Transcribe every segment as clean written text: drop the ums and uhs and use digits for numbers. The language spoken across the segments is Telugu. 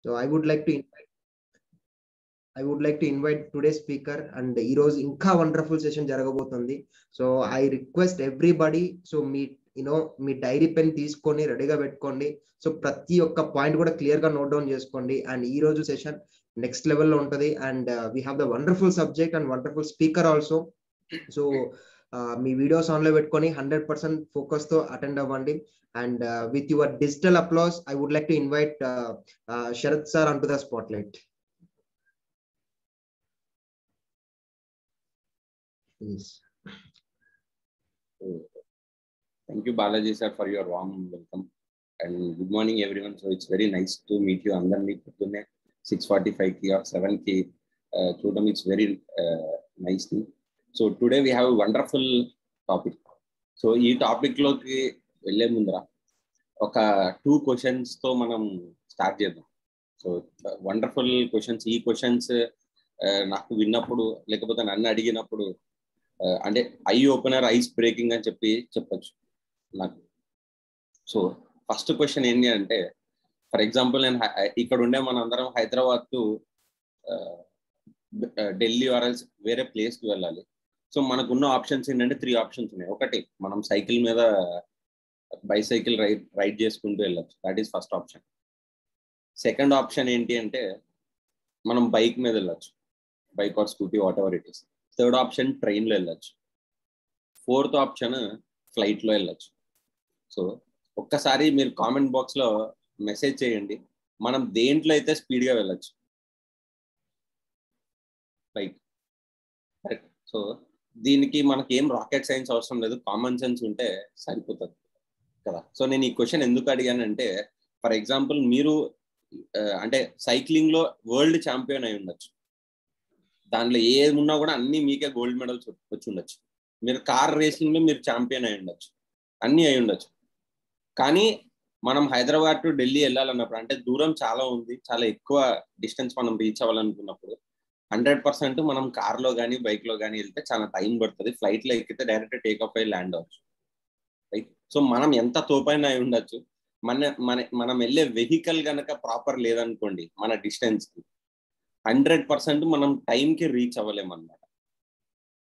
So I would like to invite today's speaker, and ఈరోజు ఇంకా వండర్ఫుల్ సెషన్ జరగబోతుంది. So I request everybody, so me diary pen తీసుకొని రెడీగా పెట్టుకోండి. సో ప్రతి ఒక్క పాయింట్ కూడా క్లియర్ గా నోట్ డౌన్ చేసుకోండి. అండ్ ఈ రోజు సెషన్ నెక్స్ట్ లెవెల్లో ఉంటుంది. And we have the wonderful subject and wonderful speaker also. So మీ వీడియోస్ ఆన్ లో పెట్టుకొని 100% ఫోకస్ తో అటెండ్ అవ్వండి. And with your digital applause, I would like to invite Sharath sir on to the spotlight. Yes. Thank you, Balaji sir, for your warm welcome. And good morning, everyone. So it's very nice to meet you. Andarni పొద్దున్నే 6:45 ki or 7 ki చూడడం, it's very nice thing. So today we have a wonderful topic. So ఈ టాపిక్ లోకి వెళ్ళే ముందర ఒక 2 questions తో మనం స్టార్ట్ చేద్దాం. So wonderful questions. ఈ క్వశ్చన్స్ నాకు విన్నప్పుడు, లేకపోతే నన్ను అడిగినప్పుడు, అంటే ఐ ఓపెనర్, ఐస్ బ్రేకింగ్ అని చెప్పచ్చు నాకు. సో ఫస్ట్ క్వశ్చన్ ఏంటి అంటే, ఫర్ ఎగ్జాంపుల్ నేను ఇక్కడ ఉండే మనందరం హైదరాబాద్ టు ఢిల్లీ ఆర్ఎల్స్ వేరే ప్లేస్కి వెళ్ళాలి. సో మనకున్న ఆప్షన్స్ ఏంటంటే 3 ఆప్షన్స్ ఉన్నాయి. ఒకటి, మనం సైకిల్ మీద బైసైకిల్ రైడ్ చేసుకుంటూ వెళ్ళచ్చు. That is first option. Second option ఏంటి అంటే, మనం బైక్ మీద వెళ్ళచ్చు, bike or scooty, what ever it is. Third option ట్రైన్లో వెళ్ళచ్చు. ఫోర్త్ ఆప్షన్ ఫ్లైట్లో వెళ్ళచ్చు. సో ఒక్కసారి మీరు కామెంట్ బాక్స్లో మెసేజ్ చేయండి, మనం దేంట్లో అయితే స్పీడ్గా వెళ్ళచ్చు. Right, correct. సో దీనికి మనకి ఏం రాకెట్ సైన్స్ అవసరం లేదు, కామన్ సెన్స్ ఉంటే సరిపోతుంది కదా. సో నేను ఈ క్వశ్చన్ ఎందుకు అడిగానంటే, ఫర్ ఎగ్జాంపుల్ మీరు అంటే సైక్లింగ్లో వరల్డ్ ఛాంపియన్ అయి ఉండొచ్చు, దాంట్లో ఏది ఉన్నా కూడా అన్ని మీకే గోల్డ్ మెడల్స్ వచ్చి ఉండొచ్చు. మీరు కార్ రేసింగ్లో మీరు ఛాంపియన్ అయి ఉండొచ్చు, అన్నీ అయి ఉండొచ్చు. కానీ మనం హైదరాబాద్ టు ఢిల్లీ వెళ్ళాలన్నప్పుడు, అంటే దూరం చాలా ఉంది, చాలా ఎక్కువ డిస్టెన్స్ మనం రీచ్ అవ్వాలనుకున్నప్పుడు 100% మనం కార్లో కానీ బైక్లో కానీ వెళ్తే చాలా టైం పడుతుంది. ఫ్లైట్లో ఎక్కితే డైరెక్ట్ టేక్ ఆఫ్ అయ్యి ల్యాండ్ అవ్వచ్చు. రైట్. సో మనం ఎంత తోపైనా అయి ఉండొచ్చు, మనం వెళ్ళే వెహికల్ కనుక ప్రాపర్ లేదనుకోండి, మన డిస్టెన్స్కి 100% మనం టైంకి రీచ్ అవ్వలేమన్నమాట.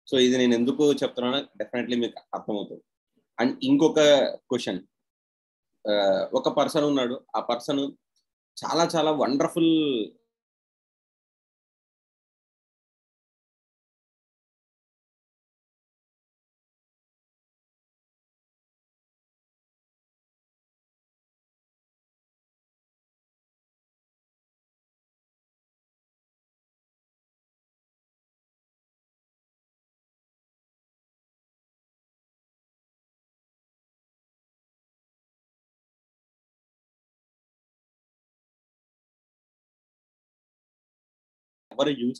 సో ఇది నేను ఎందుకు చెప్తున్నానో డెఫినెట్లీ మీకు అర్థమవుతుంది. అండ్ ఇంకొక క్వశ్చన్, ఒక పర్సన్ ఉన్నాడు, ఆ పర్సన్ చాలా చాలా వండర్ఫుల్ ఎవరు యూజ్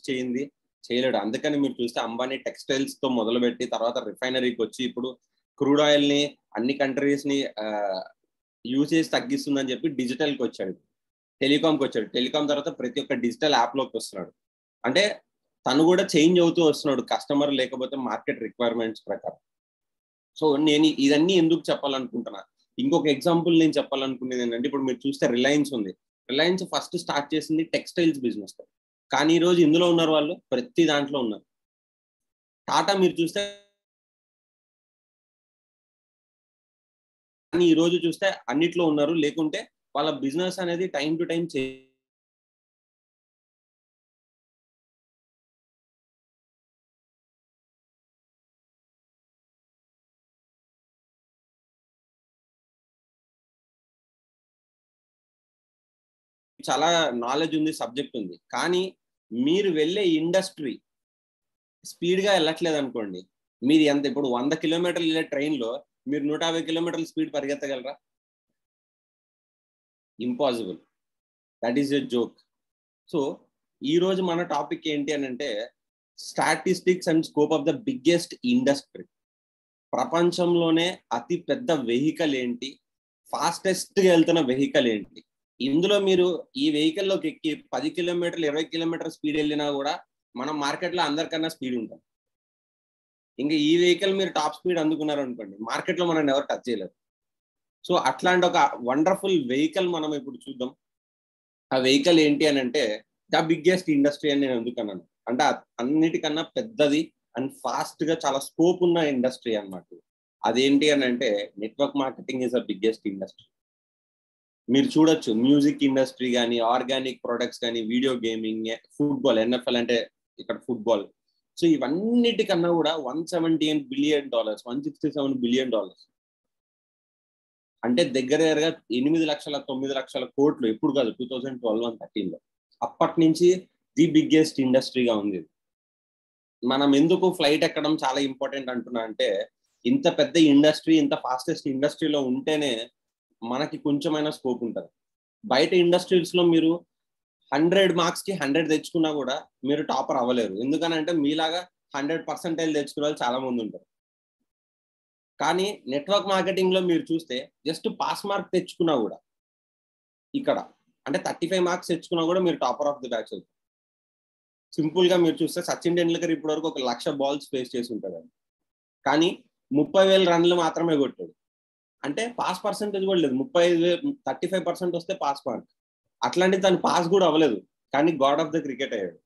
చేయలేడు. అందుకని మీరు చూస్తే అంబానీ టెక్స్టైల్స్ తో మొదలుపెట్టి తర్వాత రిఫైనరీకి వచ్చి ఇప్పుడు క్రూడ్ ఆయిల్ ని అన్ని కంట్రీస్ ని యూసేజ్ తగ్గిస్తుందని చెప్పి డిజిటల్కి వచ్చాడు, టెలికాంకి వచ్చాడు. టెలికాం తర్వాత ప్రతి ఒక్క డిజిటల్ యాప్లోకి వస్తున్నాడు. అంటే తను కూడా చేంజ్ అవుతూ వస్తున్నాడు, కస్టమర్ లేకపోతే మార్కెట్ రిక్వైర్మెంట్స్ ప్రకారం. సో నేను ఇదన్నీ ఎందుకు చెప్పాలనుకుంటున్నా, ఇంకొక ఎగ్జాంపుల్ నేను చెప్పాలనుకునేది ఏంటంటే, ఇప్పుడు మీరు చూస్తే రిలయన్స్ ఉంది. రిలయన్స్ ఫస్ట్ స్టార్ట్ చేసింది టెక్స్టైల్స్ బిజినెస్ తో, కానీ ఈరోజు ఇందులో ఉన్నారు, వాళ్ళు ప్రతి దాంట్లో ఉన్నారు. టాటా మీరు చూస్తే, కానీ ఈరోజు చూస్తే అన్నిట్లో ఉన్నారు. లేకుంటే వాళ్ళ బిజినెస్ అనేది టైం టు టైం చాలా నాలెడ్జ్ ఉంది, సబ్జెక్ట్ ఉంది. కానీ మీరు వెళ్ళే ఇండస్ట్రీ స్పీడ్గా వెళ్ళట్లేదు అనుకోండి, మీరు ఎంత ఇప్పుడు 100 కిలోమీటర్లు వెళ్ళే ట్రైన్లో మీరు 150 కిలోమీటర్ల స్పీడ్ పరిగెత్తగలరా? Impossible. That is a joke. So ఈరోజు మన టాపిక్ ఏంటి అని అంటే, statistics and scope of the biggest industry. ప్రపంచంలోనే అతి పెద్ద వెహికల్ ఏంటి, ఫాస్టెస్ట్గా వెళ్తున్న వెహికల్ ఏంటి. ఇందులో మీరు ఈ వెహికల్లోకి ఎక్కి 10 కిలోమీటర్లు 20 కిలోమీటర్ స్పీడ్ వెళ్ళినా కూడా మనం మార్కెట్లో అందరికన్నా స్పీడ్ ఉంటాం. ఇంకా ఈ వెహికల్ మీరు టాప్ స్పీడ్ అందుకున్నారు అనుకోండి, మార్కెట్లో మనం ఎవరు టచ్ చేయలేరు. సో అట్లాంటి ఒక వండర్ఫుల్ వెహికల్ మనం ఇప్పుడు చూద్దాం. ఆ వెహికల్ ఏంటి అని అంటే ద బిగ్గెస్ట్ ఇండస్ట్రీ అని నేను ఎందుకు అన్నాను అంటే అన్నిటికన్నా పెద్దది అండ్ ఫాస్ట్ గా చాలా స్కోప్ ఉన్న ఇండస్ట్రీ అన్నమాట. అదేంటి అని అంటే network marketing is the biggest industry. మీరు చూడొచ్చు మ్యూజిక్ ఇండస్ట్రీ కానీ, ఆర్గానిక్ ప్రొడక్ట్స్ కానీ, వీడియో గేమింగ్, ఫుట్బాల్, ఎన్ఎఫ్ఎల్ అంటే ఇక్కడ ఫుట్బాల్. సో ఇవన్నిటికన్నా కూడా $178 బిలియన్, $167 బిలియన్, అంటే దగ్గరగా 8,9,00,000 కోట్లు. ఎప్పుడు కాదు, 2012-13లో. అప్పటి నుంచి ది బిగ్గెస్ట్ ఇండస్ట్రీగా ఉంది. మనం ఎందుకు ఫ్లైట్ ఎక్కడం చాలా ఇంపార్టెంట్ అంటున్నా అంటే ఇంత పెద్ద ఇండస్ట్రీ, ఇంత ఫాస్టెస్ట్ ఇండస్ట్రీలో ఉంటేనే మనకి కొంచెమైనా స్కోప్ ఉంటుంది. బయట ఇండస్ట్రీస్ లో మీరు 100 మార్క్స్ కి 100 తెచ్చుకున్నా కూడా మీరు టాపర్ అవ్వలేరు. ఎందుకనంటే మీలాగా 100% తెచ్చుకునే వాళ్ళు చాలా మంది ఉంటారు. కానీ నెట్వర్క్ మార్కెటింగ్ లో మీరు చూస్తే జస్ట్ పాస్ మార్క్ తెచ్చుకున్నా కూడా ఇక్కడ అంటే 35 మార్క్స్ తెచ్చుకున్నా కూడా మీరు టాపర్ ఆఫ్ ది బ్యాచ్ అవుతారు. సింపుల్ గా మీరు చూస్తే సచిన్ టెండూల్కర్ ఇప్పటి వరకు 1,00,000 బాల్స్ ఫేస్ చేసి ఉంటాడు, కానీ 30,000 రన్లు మాత్రమే కొట్టాడు. అంటే పాస్ పర్సెంటేజ్ కూడా లేదు. 35% వస్తే పాస్ మార్క్. అట్లాంటి తను పాస్ కూడా అవ్వలేదు, కానీ గాడ్ ఆఫ్ ద క్రికెట్ అయ్యాడు.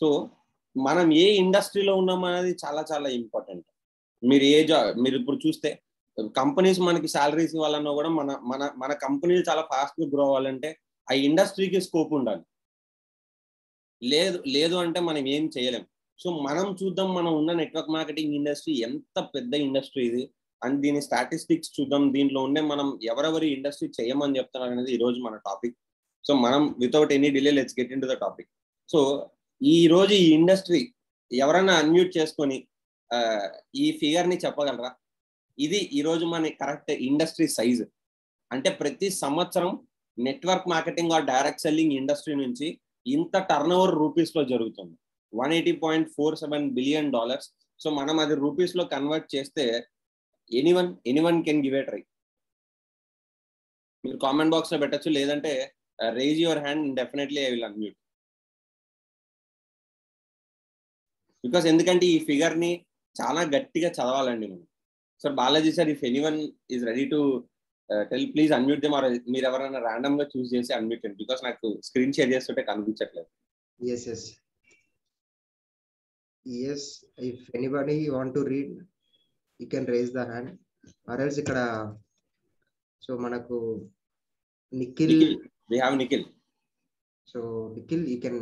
సో మనం ఏ ఇండస్ట్రీలో ఉన్నాం అనేది చాలా చాలా ఇంపార్టెంట్. మీరు ఇప్పుడు చూస్తే కంపెనీస్ మనకి శాలరీస్ ఇవ్వాలన్నా కూడా మన మన మన కంపెనీలు చాలా ఫాస్ట్ గా గ్రో అవ్వాలంటే ఆ ఇండస్ట్రీకి స్కోప్ ఉండాలి. లేదు అంటే మనం ఏం చేయలేం. సో మనం చూద్దాం, మనం ఉన్న నెట్వర్క్ మార్కెటింగ్ ఇండస్ట్రీ ఎంత పెద్ద ఇండస్ట్రీ ఇది అండ్ దీని స్టాటిస్టిక్స్ చూద్దాం. దీంట్లో ఉండే మనం ఎవరెవరి ఇండస్ట్రీ చేయమని చెప్తున్నారు అనేది ఈ రోజు మన టాపిక్. సో మనం without any delay let's get in to the topic. So ఈ రోజు ఈ ఇండస్ట్రీ ఎవరైనా అన్మ్యూట్ చేసుకొని ఈ ఫిగర్ ని చెప్పగలరా? ఇది ఈ రోజు మన కరెక్ట్ ఇండస్ట్రీ సైజ్. అంటే ప్రతి సంవత్సరం network marketing or direct selling industry నుంచి ఇంత టర్న్ ఓవర్ రూపీస్ లో జరుగుతుంది, $180.47 బిలియన్. సో మనం అది రూపీస్ లో కన్వర్ట్ చేస్తే anyone can give a try. మీరు కామెంట్ బాక్స్ లో పెట్టచ్చు, లేదంటే raise your hand, definitely I will unmute. Because ఎందుకంటే ఈ ఫిగర్ ని చాలా గట్టిగా చదవాలండి మనం. Sir Balaji sir, if anyone is ready to tell, please unmute them. Or మీరు ఎవరైనా ర్యాండమ్ గా చూస్ చేసి అన్మ్యూట్ చేయండి, బికాస్ నాకు స్క్రీన్ షేర్ చేస్తుంటే కనిపించట్లేదు. Yes, if anybody want to read, you can raise the hand. Or else ఇక్కడ సో మనకు Nikhil, we have Nikhil. So Nikhil, you can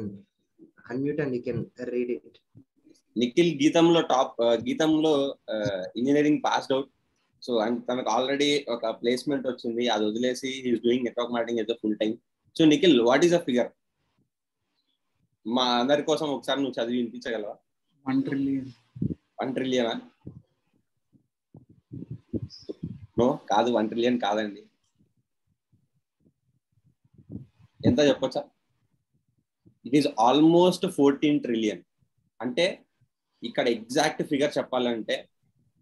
unmute and you can read it. Nikhil గీతంలో engineering passed out. So and తనకు ఆల్రెడీ ఒక ప్లేస్మెంట్ వచ్చింది, అది వదిలేసి he is doing network marketing as full time. So Nikhil, what is a figure? మా అందరి కోసం ఒకసారి నువ్వు చదివి వినిపించగలవా? 1 trillion. 1 ట్రిలియనా? నో కాదు, 1 ట్రిలియన్ కాదండి. ఎంత చెప్పొచ్చా? It is almost 14 trillion. అంటే ఇక్కడ ఎగ్జాక్ట్ ఫిగర్ చెప్పాలంటే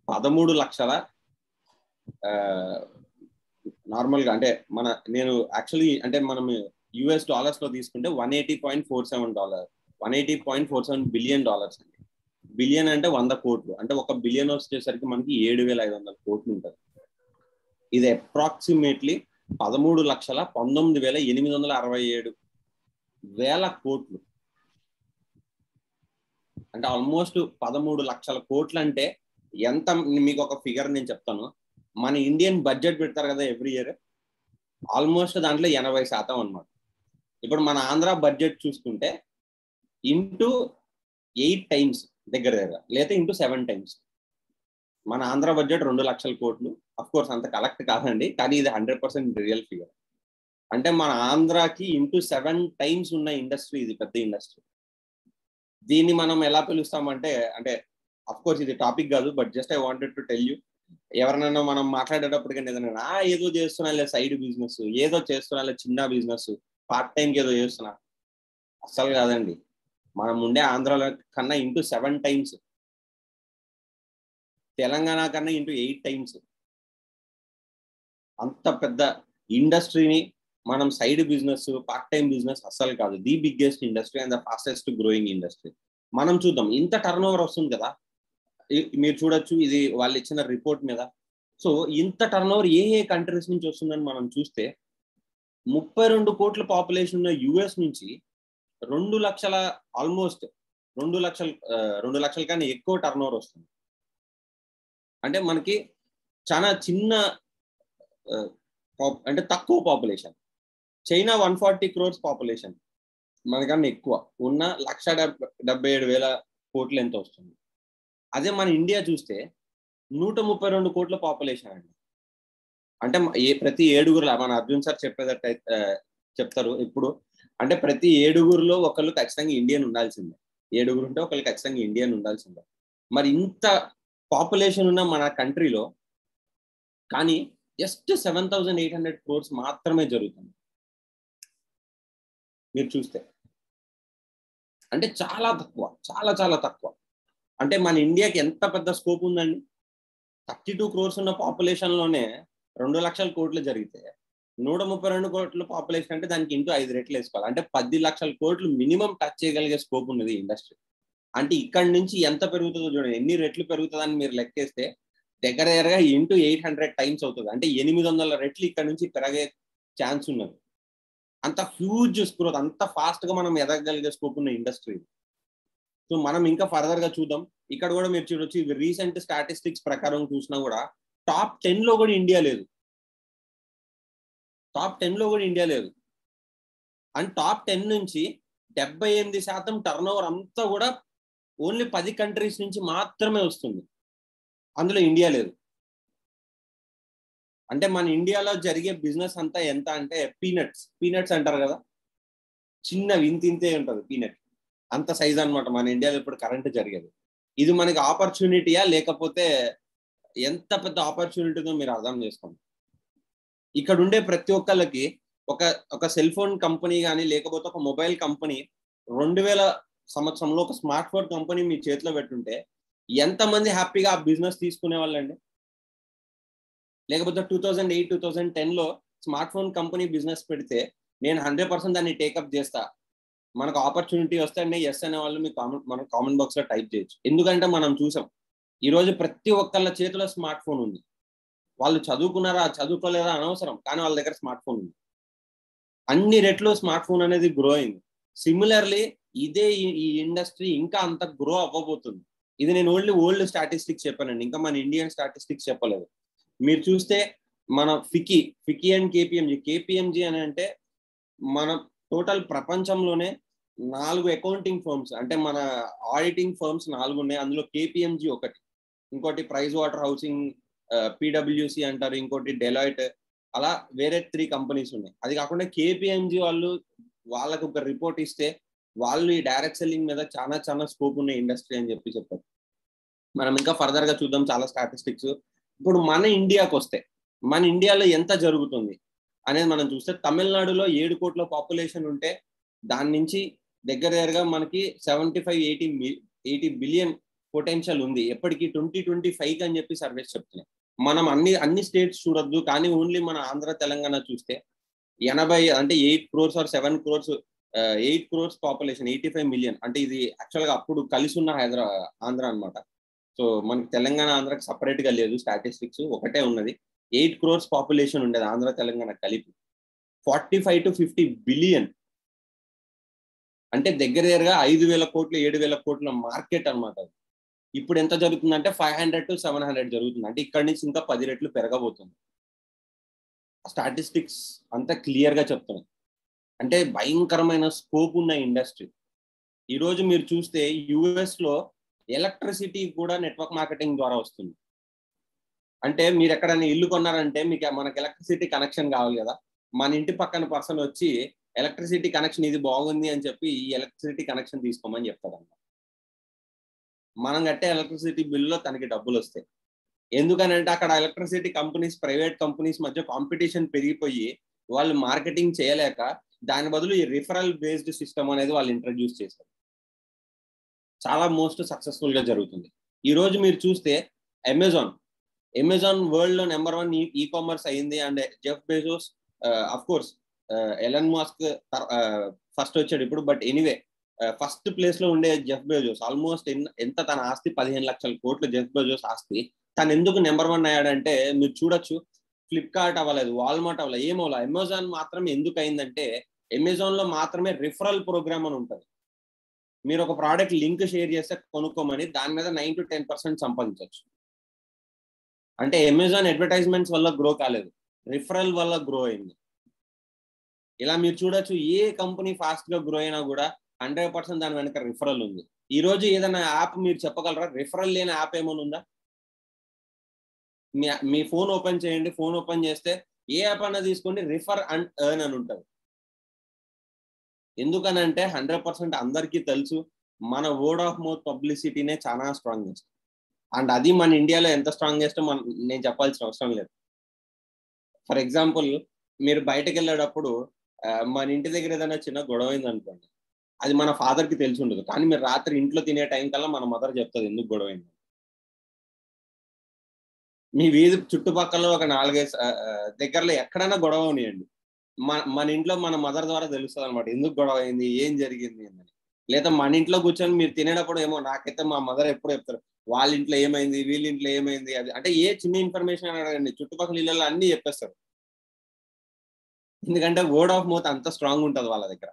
13 లక్షల, నార్మల్ గా అంటే నేను యాక్చువల్లీ అంటే మనం US డాలర్స్ లో తీసుకుంటే $180.47 బిలియన్ అండి. బిలియన్ అంటే 100 కోట్లు. అంటే 1 బిలియన్ వచ్చేసరికి మనకి 7,500 కోట్లు ఉంటుంది. ఇది అప్రాక్సిమేట్లీ 13,19,867 కోట్లు. అంటే ఆల్మోస్ట్ 13 లక్షల కోట్లు. అంటే ఎంత, మీకు ఒక ఫిగర్ నేను చెప్తాను. మన ఇండియన్ బడ్జెట్ పెడతారు కదా ఎవ్రీ ఇయర్, ఆల్మోస్ట్ దాంట్లో 80% అన్నమాట. ఇప్పుడు మన ఆంధ్ర బడ్జెట్ చూసుకుంటే ఇంటూ 8 టైమ్స్ దగ్గర లేదా ఇంటూ 7 టైమ్స్. మన ఆంధ్ర బడ్జెట్ 2 లక్షల కోట్లు. అఫ్ కోర్స్ అంత కలెక్ట్ కాదండి, కానీ ఇది 100% రియల్ ఫిగర్. అంటే మన ఆంధ్రాకి ఇంటూ 7 టైమ్స్ ఉన్న ఇండస్ట్రీ ఇది, పెద్ద ఇండస్ట్రీ. దీన్ని మనం ఎలా పిలుస్తామంటే, అంటే అఫ్ కోర్స్ ఇది టాపిక్ కాదు, but just I wanted to tell you. ఎవరినైనా మనం మాట్లాడేటప్పుడు కానీ ఏదైనా ఏదో చేస్తున్నా, సైడ్ బిజినెస్ ఏదో చేస్తున్నా, చిన్న బిజినెస్ పార్ట్ టైంకి ఏదో చేస్తున్నా, అస్సలు కాదండి. మనం ఉండే ఆంధ్రాలో కన్నా ఇంటూ 7 టైమ్స్, తెలంగాణ కన్నా ఇంటూ 8 టైమ్స్. అంత పెద్ద ఇండస్ట్రీని మనం side business, part time business అస్సలు కాదు. The biggest industry and the fastest growing industry. మనం చూద్దాం, ఇంత టర్న్ ఓవర్ వస్తుంది కదా, మీరు చూడొచ్చు ఇది వాళ్ళు ఇచ్చిన రిపోర్ట్ మీద. సో ఇంత టర్న్ ఓవర్ ఏ కంట్రీస్ నుంచి వస్తుందని మనం చూస్తే 32 కోట్ల పాపులేషన్ ఉన్న యుఎస్ నుంచి 2 లక్షల ఆల్మోస్ట్ 2 లక్షల కానీ ఎక్కువ టర్న్ ఓవర్ వస్తుంది. అంటే మనకి చాలా చిన్న అంటే తక్కువ పాపులేషన్. చైనా 140 crores పాపులేషన్, మనకన్నా ఎక్కువ ఉన్న 1,77,000 కోట్లు ఎంత వస్తుంది. అదే మన ఇండియా చూస్తే 132 కోట్ల పాపులేషన్ అండి. అంటే ప్రతి 7 మన అర్జున్ సార్ చెప్పేదట్టయితే చెప్తారు ఇప్పుడు, అంటే ప్రతి 7 ఒకళ్ళు ఖచ్చితంగా ఇండియన్ ఉండాల్సిందే. 7 ఉంటే ఒకళ్ళు ఖచ్చితంగా ఇండియన్ ఉండాల్సిందే. మరి ఇంత పాపులేషన్ ఉన్న మన కంట్రీలో కానీ జస్ట్ 7,800 crores మాత్రమే జరుగుతుంది మీరు చూస్తే. అంటే చాలా తక్కువ, చాలా చాలా తక్కువ. అంటే మన ఇండియాకి ఎంత పెద్ద స్కోప్ ఉందండి. 32 crores ఉన్న పాపులేషన్ లోనే 2 లక్షల కోట్లు జరిగితే 132 కోట్ల పాపులేషన్ అంటే దానికి ఇంటూ 5 రెట్లు వేసుకోవాలి. అంటే 10 లక్షల కోట్లు మినిమం టచ్ చేయగలిగే స్కోప్ ఉన్నది ఇండస్ట్రీ. అంటే ఇక్కడ నుంచి ఎంత పెరుగుతుందో చూడండి, ఎన్ని రెట్లు పెరుగుతుందని మీరు లెక్కేస్తే దగ్గరగా ఇంటూ 800 టైమ్స్ అవుతుంది. అంటే 800 రెట్లు ఇక్కడ నుంచి పెరిగే ఛాన్స్ ఉన్నది. అంత హ్యూజ్ గ్రోత్, అంత ఫాస్ట్ గా మనం ఎదగగలిగే స్కోప్ ఉన్న ఇండస్ట్రీ. సో మనం ఇంకా ఫర్దర్ గా చూద్దాం. ఇక్కడ కూడా మీరు చూడొచ్చు, రీసెంట్ స్టాటిస్టిక్స్ ప్రకారం చూసినా కూడా టాప్ 10 లో కూడా ఇండియా లేదు. టాప్ 10 లో కూడా ఇండియా లేదు. అండ్ టాప్ 10 నుంచి 78% టర్న్ ఓవర్ అంతా కూడా ఓన్లీ 10 కంట్రీస్ నుంచి మాత్రమే వస్తుంది. అందులో ఇండియా లేదు. అంటే మన ఇండియాలో జరిగే బిజినెస్ అంతా ఎంత అంటే పీనట్స్ అంటారు కదా, చిన్నవి ఇంతే ఉంటుంది పీనట్, అంత సైజ్ అనమాట మన ఇండియాలో ఇప్పుడు కరెంట్ జరిగేది. ఇది మనకి ఆపర్చునిటీయా లేకపోతే ఎంత పెద్ద ఆపర్చునిటీతో మీరు అర్థం చేసుకోండి. ఇక్కడ ఉండే ప్రతి ఒక్కళ్ళకి ఒక సెల్ ఫోన్ కంపెనీ కానీ లేకపోతే ఒక మొబైల్ కంపెనీ 2000 సంవత్సరంలో ఒక స్మార్ట్ ఫోన్ కంపెనీ మీ చేతిలో పెట్టుంటే ఎంతమంది హ్యాపీగా ఆ బిజినెస్ తీసుకునే వాళ్ళండి. లేకపోతే 2008, 2010లో స్మార్ట్ ఫోన్ కంపెనీ బిజినెస్ పెడితే నేను 100% దాన్ని టేకప్ చేస్తా, మనకు ఆపర్చునిటీ వస్తే అంటే ఎస్ అనే వాళ్ళు మన కామెంట్ బాక్స్ లో టైప్ చేయొచ్చు. ఎందుకంటే మనం చూసాం ఈరోజు ప్రతి ఒక్కళ్ళ చేతిలో స్మార్ట్ ఫోన్ ఉంది. వాళ్ళు చదువుకున్నారా చదువుకోలేదా అనవసరం, కానీ వాళ్ళ దగ్గర స్మార్ట్ ఫోన్ ఉంది. అన్ని రెట్లు స్మార్ట్ ఫోన్ అనేది గ్రో అయింది. సిమిలర్లీ ఇదే ఈ ఇండస్ట్రీ ఇంకా అంత గ్రో అవ్వబోతుంది. ఇది నేను ఓల్డ్ స్టాటిస్టిక్స్ చెప్పానండి, ఇంకా మన ఇండియన్ స్టాటిస్టిక్స్ చెప్పలేదు. మీరు చూస్తే మన ఫికీ అండ్ కేపిఎంజీ అని అంటే మన టోటల్ ప్రపంచంలోనే 4 అకౌంటింగ్ ఫర్మ్స్, అంటే మన ఆడిటింగ్ ఫర్మ్స్ 4 ఉన్నాయి. అందులో కేపిఎంజీ ఒకటి, ఇంకోటి ప్రైస్ వాటర్ హౌసింగ్, పిడబ్ల్యూసి అంటారు, ఇంకోటి డెలాయిట్, అలా వేరే 3 కంపెనీస్ ఉన్నాయి. అది కాకుండా కేపిఎంజీ వాళ్ళకు ఒక రిపోర్ట్ ఇస్తే వాళ్ళు ఈ డైరెక్ట్ సెల్లింగ్ మీద చాలా చాలా స్కోప్ ఉన్న ఇండస్ట్రీ అని చెప్పారు. మనం ఇంకా ఫర్దర్ గా చూద్దాం చాలా స్టాటిస్టిక్స్. ఇప్పుడు మన ఇండియాకి వస్తే మన ఇండియాలో ఎంత జరుగుతుంది అనేది మనం చూస్తే, తమిళనాడులో 7 కోట్ల పాపులేషన్ ఉంటే దాని నుంచి దగ్గరగా మనకి 75-80 బిలియన్ పొటెన్షియల్ ఉంది ఎప్పటికీ 2025 అని చెప్పి సర్వేస్ చెప్తున్నాయి. మనం అన్ని స్టేట్స్ చూడొద్దు, కానీ ఓన్లీ మన ఆంధ్ర తెలంగాణ చూస్తే 80 అంటే 8 crores or 7 crores 8 crores population 85 million. అంటే ఇది యాక్చువల్గా అప్పుడు కలిసి ఉన్న ఆంధ్ర అనమాట. సో మనకి తెలంగాణ ఆంధ్రాకి సపరేట్ గా లేదు, స్టాటిస్టిక్స్ ఒకటే ఉన్నది. 8 crores పాపులేషన్ ఉండేది ఆంధ్ర తెలంగాణ కలిపి. 45-50 బిలియన్ అంటే దగ్గరగా 5,000 కోట్లు 7,000 కోట్ల మార్కెట్ అనమాట. ఇప్పుడు ఎంత జరుగుతుందంటే 500-700 జరుగుతుంది. అంటే ఇక్కడ నుంచి ఇంకా 10 రెట్లు పెరగబోతుంది. స్టాటిస్టిక్స్ అంతా క్లియర్ గా చెప్తున్నాయి. అంటే భయంకరమైన స్కోప్ ఉన్న ఇండస్ట్రీ. ఈరోజు మీరు చూస్తే యుఎస్ లో ఎలక్ట్రిసిటీ కూడా నెట్వర్క్ మార్కెటింగ్ ద్వారా వస్తుంది. అంటే మీరు ఎక్కడైనా ఇల్లు కొన్నారంటే మనకి ఎలక్ట్రిసిటీ కనెక్షన్ కావాలి కదా, మన ఇంటి పక్కన పర్సన్ వచ్చి ఎలక్ట్రిసిటీ కనెక్షన్ ఇది బాగుంది అని చెప్పి ఈ ఎలక్ట్రిసిటీ కనెక్షన్ తీసుకోమని చెప్తారన్నమాట. మనం కట్టే ఎలక్ట్రిసిటీ బిల్లులో తనకి డబ్బులు వస్తాయి. ఎందుకనంటే అక్కడ ఎలక్ట్రిసిటీ కంపెనీస్, ప్రైవేట్ కంపెనీస్ మధ్య కాంపిటీషన్ పెరిగిపోయి వాళ్ళు మార్కెటింగ్ చేయలేక దాని బదులు ఈ రిఫరల్ బేస్డ్ సిస్టమ్ అనేది వాళ్ళు ఇంట్రడ్యూస్ చేశారు. చాలా మోస్ట్ సక్సెస్ఫుల్ గా జరుగుతుంది. ఈ రోజు మీరు చూస్తే అమెజాన్ వరల్డ్ లో నెంబర్ 1 ఈ కామర్స్ అయింది. And Jeff Bezos, of course Elon Musk first వచ్చాడు ఇప్పుడు, బట్ ఎనీవే ఫస్ట్ ప్లేస్ లో ఉండే జెఫ్ బెజోస్ ఆల్మోస్ట్ ఎంత తన ఆస్తి 15 లక్షల కోట్లు జెఫ్ బెజోస్ ఆస్తి. తను ఎందుకు నెంబర్ 1 అయ్యాడంటే మీరు చూడొచ్చు, ఫ్లిప్కార్ట్ అవ్వలేదు, వాల్మార్ట్ అవ్వలేదు, ఏమవ్వలేదు. అమెజాన్ మాత్రం ఎందుకు అయిందంటే అమెజాన్ లో మాత్రమే రిఫరల్ ప్రోగ్రామ్ అని ఉంటుంది. మీరు ఒక ప్రోడక్ట్ లింక్ షేర్ చేస్తే కొనుక్కోమని, దాని మీద 9 to 10% సంపాదించవచ్చు. అంటే అమెజాన్ అడ్వర్టైజ్మెంట్స్ వల్ల గ్రో కాలేదు, రిఫరల్ వల్ల గ్రో అయింది. ఇలా మీరు చూడొచ్చు, ఏ కంపెనీ ఫాస్ట్ గా గ్రో అయినా కూడా 100% దాని వెనక రిఫరల్ ఉంది. ఈ రోజు ఏదైనా యాప్ మీరు చెప్పగలరా, రిఫరల్ లేని యాప్ ఏమైనా ఉందా? మీ ఫోన్ ఓపెన్ చేయండి, ఫోన్ ఓపెన్ చేస్తే ఏ యాప్ అన్నా తీసుకోండి, రిఫర్ అండ్ ఎర్న్ అని ఉంటుంది. ఎందుకనంటే 100% అందరికీ తెలుసు, మన వర్డ్ ఆఫ్ మౌత్ పబ్లిసిటీనే చాలా స్ట్రాంగెస్ట్. అండ్ అది మన ఇండియాలో ఎంత స్ట్రాంగెస్ట్ నేను చెప్పాల్సిన అవసరం లేదు. ఫర్ ఎగ్జాంపుల్, మీరు బయటకు వెళ్ళేటప్పుడు మన ఇంటి దగ్గర ఏదైనా చిన్న గొడవ అయింది అనుకోండి, అది మన ఫాదర్ కి తెలిసి ఉండదు, కానీ మీరు రాత్రి ఇంట్లో తినే టైం కల్లా మన మదర్ చెప్తుంది ఎందుకు గొడవ అయింది. మీ వీధి చుట్టుపక్కల ఒక 4-5 దగ్గరలో ఎక్కడైనా గొడవ ఉన్నాయండి, మన ఇంట్లో మన మదర్ ద్వారా తెలుస్తుంది అనమాట ఎందుకు గొడవ అయింది, ఏం జరిగింది అని. లేదా మన ఇంట్లో కూర్చొని మీరు తినేటప్పుడు ఏమో, నాకైతే మా మదర్ ఎప్పుడు చెప్తారు వాళ్ళ ఇంట్లో ఏమైంది, వీళ్ళ ఇంట్లో ఏమైంది, అది అంటే ఏ చిన్న ఇన్ఫర్మేషన్ అడగండి, చుట్టుపక్కల ఇళ్ళలో అన్ని చెప్పేస్తారు. ఎందుకంటే వర్డ్ ఆఫ్ మౌత్ అంత స్ట్రాంగ్ ఉంటుంది వాళ్ళ దగ్గర,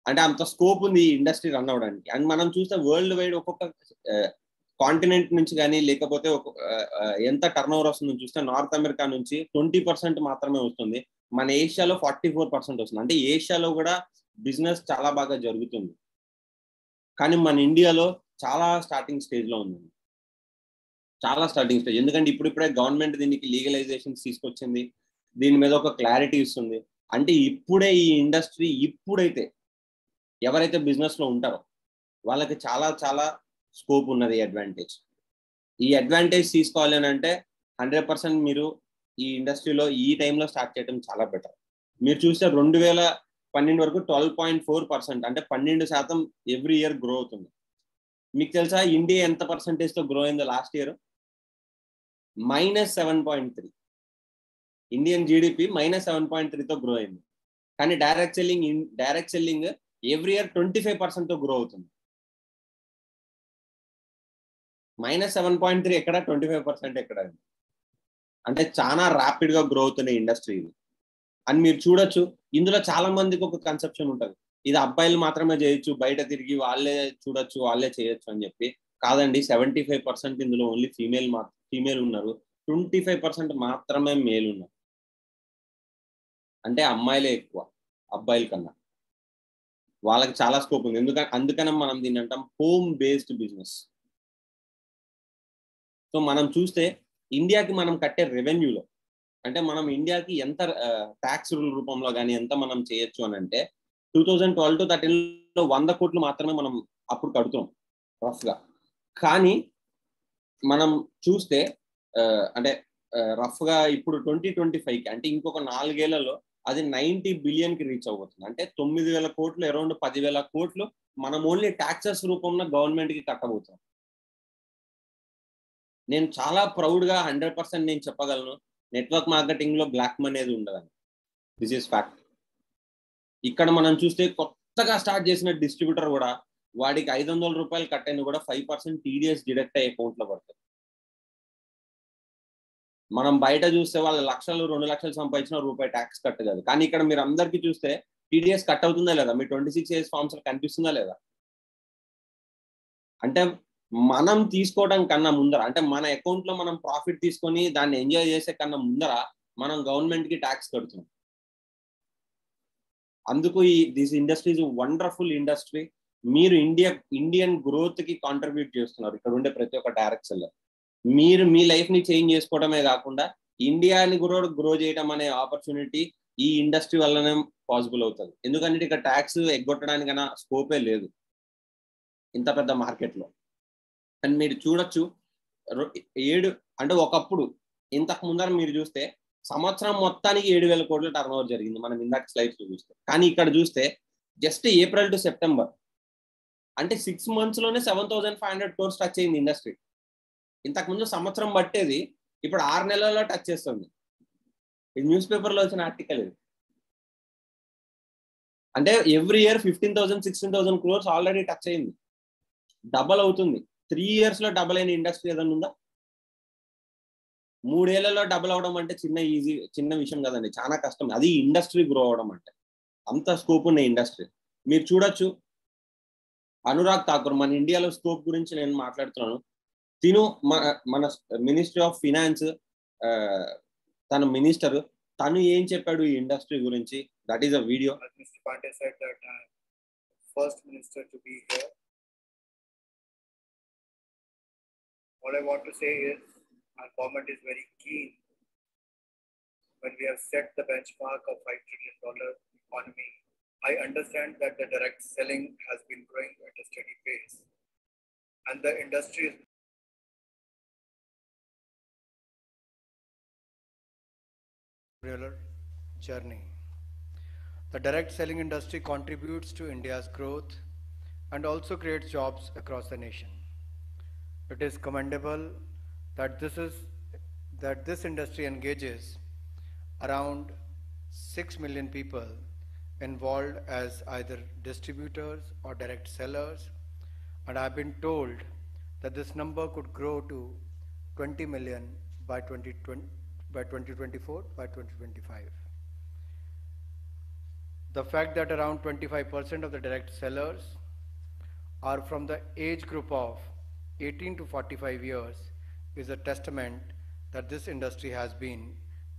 అంటే అంత స్కోప్ ఉంది ఈ ఇండస్ట్రీ రన్ అవ్వడానికి. అండ్ మనం చూస్తే వరల్డ్ వైడ్ ఒక్కొక్క కాంటినెంట్ నుంచి కానీ, లేకపోతే ఎంత టర్న్ ఓవర్ వస్తుందని చూస్తే నార్త్ అమెరికా నుంచి 20% మాత్రమే వస్తుంది, మన ఏషియాలో 44% వస్తుంది. అంటే ఏషియాలో కూడా బిజినెస్ చాలా బాగా జరుగుతుంది, కానీ మన ఇండియాలో చాలా స్టార్టింగ్ స్టేజ్ లో ఉంది, చాలా స్టార్టింగ్ స్టేజ్. ఎందుకంటే ఇప్పుడిప్పుడే గవర్నమెంట్ దీనికి లీగలైజేషన్స్ తీసుకొచ్చింది, దీని మీద ఒక క్లారిటీ ఇస్తుంది. అంటే ఇప్పుడే ఈ ఇండస్ట్రీ, ఇప్పుడైతే ఎవరైతే బిజినెస్ లో ఉంటారో వాళ్ళకి చాలా చాలా స్కోప్ ఉన్నది. ఈ అడ్వాంటేజ్ తీసుకోవాలి అని అంటే 100% మీరు ఈ ఇండస్ట్రీలో ఈ టైంలో స్టార్ట్ చేయడం చాలా బెటర్. మీరు చూస్తే 2012 వరకు 12.4%, అంటే 12% ఎవ్రీ ఇయర్ గ్రో అవుతుంది. మీకు తెలుసా ఇండియా ఎంత పర్సెంటేజ్ తో గ్రో అయిందో లాస్ట్ ఇయర్? -7.3. ఇండియన్ జీడిపి -7.3తో గ్రో అయింది. కానీ డైరెక్ట్ సెల్లింగ్ ఎవ్రీ ఇయర్ 25% తో గ్రో అవుతుంది. -7.3 ఎక్కడ, 25% ఎక్కడ? అంటే చాలా ర్యాపిడ్ గా గ్రో అవుతున్న ఇండస్ట్రీ ఇది. అని మీరు చూడొచ్చు. ఇందులో చాలా మందికి ఒక కన్సెప్షన్ ఉంటుంది, ఇది అబ్బాయిలు మాత్రమే చేయొచ్చు, బయట తిరిగి వాళ్ళే చూడొచ్చు, వాళ్ళే చేయొచ్చు అని చెప్పి. కాదండి, 75% ఇందులో ఓన్లీ ఫీమేల్ ఉన్నారు, 25% మాత్రమే మేల్ ఉన్నారు. అంటే అమ్మాయిలే ఎక్కువ అబ్బాయిల కన్నా. వాళ్ళకి చాలా స్కోప్ ఉంది. అందుకనే మనం దీన్ని అంటాం హోమ్ బేస్డ్ బిజినెస్. సో మనం చూస్తే ఇండియాకి మనం కట్టే రెవెన్యూలో, అంటే మనం ఇండియాకి ఎంత ట్యాక్స్ రూపంలో కానీ ఎంత మనం చేయొచ్చు అని అంటే 2012 to 2013 100 కోట్లు మాత్రమే మనం అప్పుడు కడుతున్నాం రఫ్ గా. కానీ మనం చూస్తే అంటే రఫ్ గా ఇప్పుడు 2025కి, అంటే ఇంకొక 4 ఏళ్లలో అది 90 బిలియన్ కి రీచ్ అవబోతుంది. అంటే 9,000 కోట్లు, అరౌండ్ 10,000 కోట్లు మనం ఓన్లీ ట్యాక్సెస్ రూపంలో గవర్నమెంట్ కి కట్టబోతున్నాం. నేను చాలా ప్రౌడ్ గా 100% నేను చెప్పగలను, నెట్వర్క్ మార్కెటింగ్ లో బ్లాక్ మనీ అనేది ఉండదని. This is fact. ఇక్కడ మనం చూస్తే కొత్తగా స్టార్ట్ చేసిన డిస్ట్రిబ్యూటర్ కూడా వాడికి 500 రూపాయలు కట్టైన కూడా 5% టీడీఎస్ డిడక్ట్ అయ్యే అకౌంట్ లో పడుతుంది. మనం బయట చూస్తే వాళ్ళ 1,00,000 2,00,000 సంపాదించిన రూపాయి ట్యాక్స్ కట్టగలదు. కానీ ఇక్కడ మీరు అందరికీ చూస్తే టీడీఎస్ కట్ అవుతుందా లేదా, మీ 26A ఫార్మ్స్ కనిపిస్తుందా లేదా? అంటే మనం తీసుకోవడం కన్నా ముందర, అంటే మన అకౌంట్ లో మనం ప్రాఫిట్ తీసుకొని దాన్ని ఎంజాయ్ చేసే కన్నా ముందర మనం గవర్నమెంట్ కి ట్యాక్స్ కడుతున్నాం. అందుకు this industry is wonderful industry. మీరు ఇండియన్ గ్రోత్ కి కాంట్రిబ్యూట్ చేస్తున్నారు ఇక్కడ ఉండే ప్రతి ఒక్క డైరెక్ట్ సెల్లర్. మీరు మీ లైఫ్ ని చేంజ్ చేసుకోవడమే కాకుండా ఇండియాని కూడా గ్రో చేయడం అనే ఆపర్చునిటీ ఈ ఇండస్ట్రీ వల్లనే పాసిబుల్ అవుతుంది. ఎందుకంటే ఇక్కడ ట్యాక్స్ ఎగ్గొట్టడానికైనా స్కోపే లేదు ఇంత పెద్ద మార్కెట్ లో. అండ్ మీరు చూడొచ్చు 7, అంటే ఒకప్పుడు ఇంతకు ముందర మీరు చూస్తే సంవత్సరం మొత్తానికి 7,000 కోట్ల టర్న్ ఓవర్ జరిగింది మనం ఇందాక స్లైడ్స్ లో చూస్తే. కానీ ఇక్కడ చూస్తే జస్ట్ ఏప్రిల్ టు సెప్టెంబర్, అంటే 6 months లోనే 7,500 crores టచ్ అయింది ఇండస్ట్రీ. ఇంతకు ముందు సంవత్సరం పట్టేది, ఇప్పుడు 6 నెలల్లో టచ్ చేస్తుంది. ఇది న్యూస్ పేపర్ లో వచ్చిన ఆర్టికల్ ఇది. అంటే every year 15,000-16,000 crores already touch అయింది. డబల్ అవుతుంది. 3 years లో డబల్ అయిన ఇండస్ట్రీ ఏదైనా ఉందా? 3 ఏళ్లలో డబుల్ అవడం అంటే చిన్న విషయం కదండి, చాలా కష్టం. అది ఇండస్ట్రీ గ్రో అవడం అంటే అంత స్కోప్ ఉన్న ఇండస్ట్రీ. మీరు చూడొచ్చు అనురాగ్ ఠాకూర్, మన ఇండియాలో స్కోప్ గురించి నేను మాట్లాడుతున్నాను. తిను మన మినిస్ట్రీ ఆఫ్ ఫినాన్స్, తన మినిస్టర్, తను ఏం చెప్పాడు ఈ ఇండస్ట్రీ గురించి, that is a video. Mr. Pandey said that first minister to be here. What I want to say is our government is very keen. When we have set the benchmark of $5 trillion economy, I understand that the direct selling has been growing at a steady pace, and the industry is journey. The direct selling industry contributes to India's growth and also creates jobs across the nation. It is commendable that this industry engages around 6 million people involved as either distributors or direct sellers, and I've been told that this number could grow to 20 million by 2024, by 2025. The fact that around 25% of the direct sellers are from the age group of 18 to 45 years is a testament that this industry has been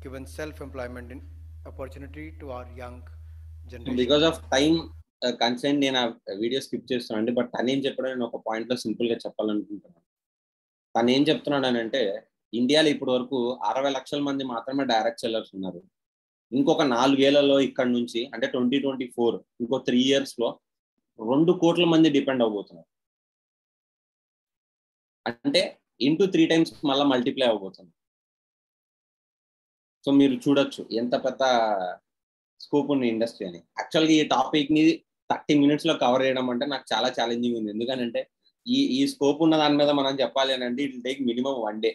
given self-employment opportunity to our young generation. Because of time consent నేను ఆ వీడియో స్కిప్ చేస్తున్నాను, బట్ తను ఏం చెప్పాడో నేను ఒక పాయింట్ లో సింపుల్ గా చెప్పాలనుకుంటున్నాను. తను ఏం చెప్తున్నాడు అని అంటే, ఇండియాలో ఇప్పటి వరకు 60 లక్షల మంది మాత్రమే డైరెక్ట్ సెల్లర్స్ ఉన్నారు. ఇంకొక 4 ఏళ్లలో ఇక్కడ నుంచి అంటే 2024 ఇంకో 3 years లో 2 కోట్ల మంది డిపెండ్ అవబోతున్నారు. అంటే ఇంటూ 3 times మళ్ళీ మల్టిప్లై అవబోతుంది. సో మీరు చూడొచ్చు ఎంత పెద్ద స్కోప్ ఉన్న ఇండస్ట్రీ అని. యాక్చువల్గా ఈ టాపిక్ ని 30 minutes లో కవర్ చేయడం అంటే నాకు చాలా ఛాలెంజింగ్ ఉంది. ఎందుకంటే ఈ స్కోప్ ఉన్న దాని మీద మనం చెప్పాలి అని అంటే it will take minimum 1 day.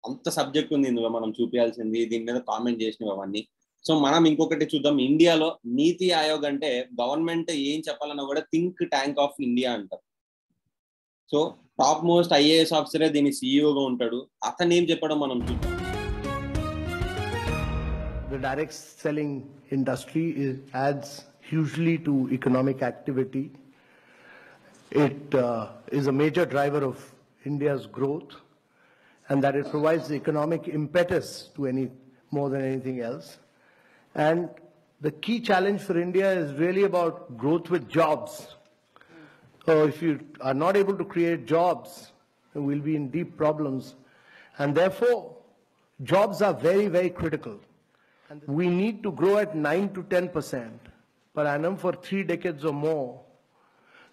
అంత సబ్జెక్ట్ ఉంది ఇందులో మనం చూపించాల్సింది, దీని మీద కామెంట్ చేసినవి అవన్నీ. సో మనం ఇంకొకటి చూద్దాం. ఇండియాలో నీతి ఆయోగ్ అంటే గవర్నమెంట్ ఏం చెప్పాలన్నా కూడా థింక్ ట్యాంక్ ఆఫ్ ఇండియా అంటారు. సో టాప్ మోస్ట్ IAS ఆఫీసరే దీని CEOగా ఉంటాడు. అతను ఏం చెప్పడం మనం చూద్దాం. The direct selling industry adds hugely to economic activity. It is a major driver of India's growth, and that it provides the economic impetus to more than anything else. And the key challenge for India is really about growth with jobs. So if you are not able to create jobs, we'll be in deep problems. And therefore, jobs are very, very critical. And we need to grow at 9 to 10% per annum for 3 decades or more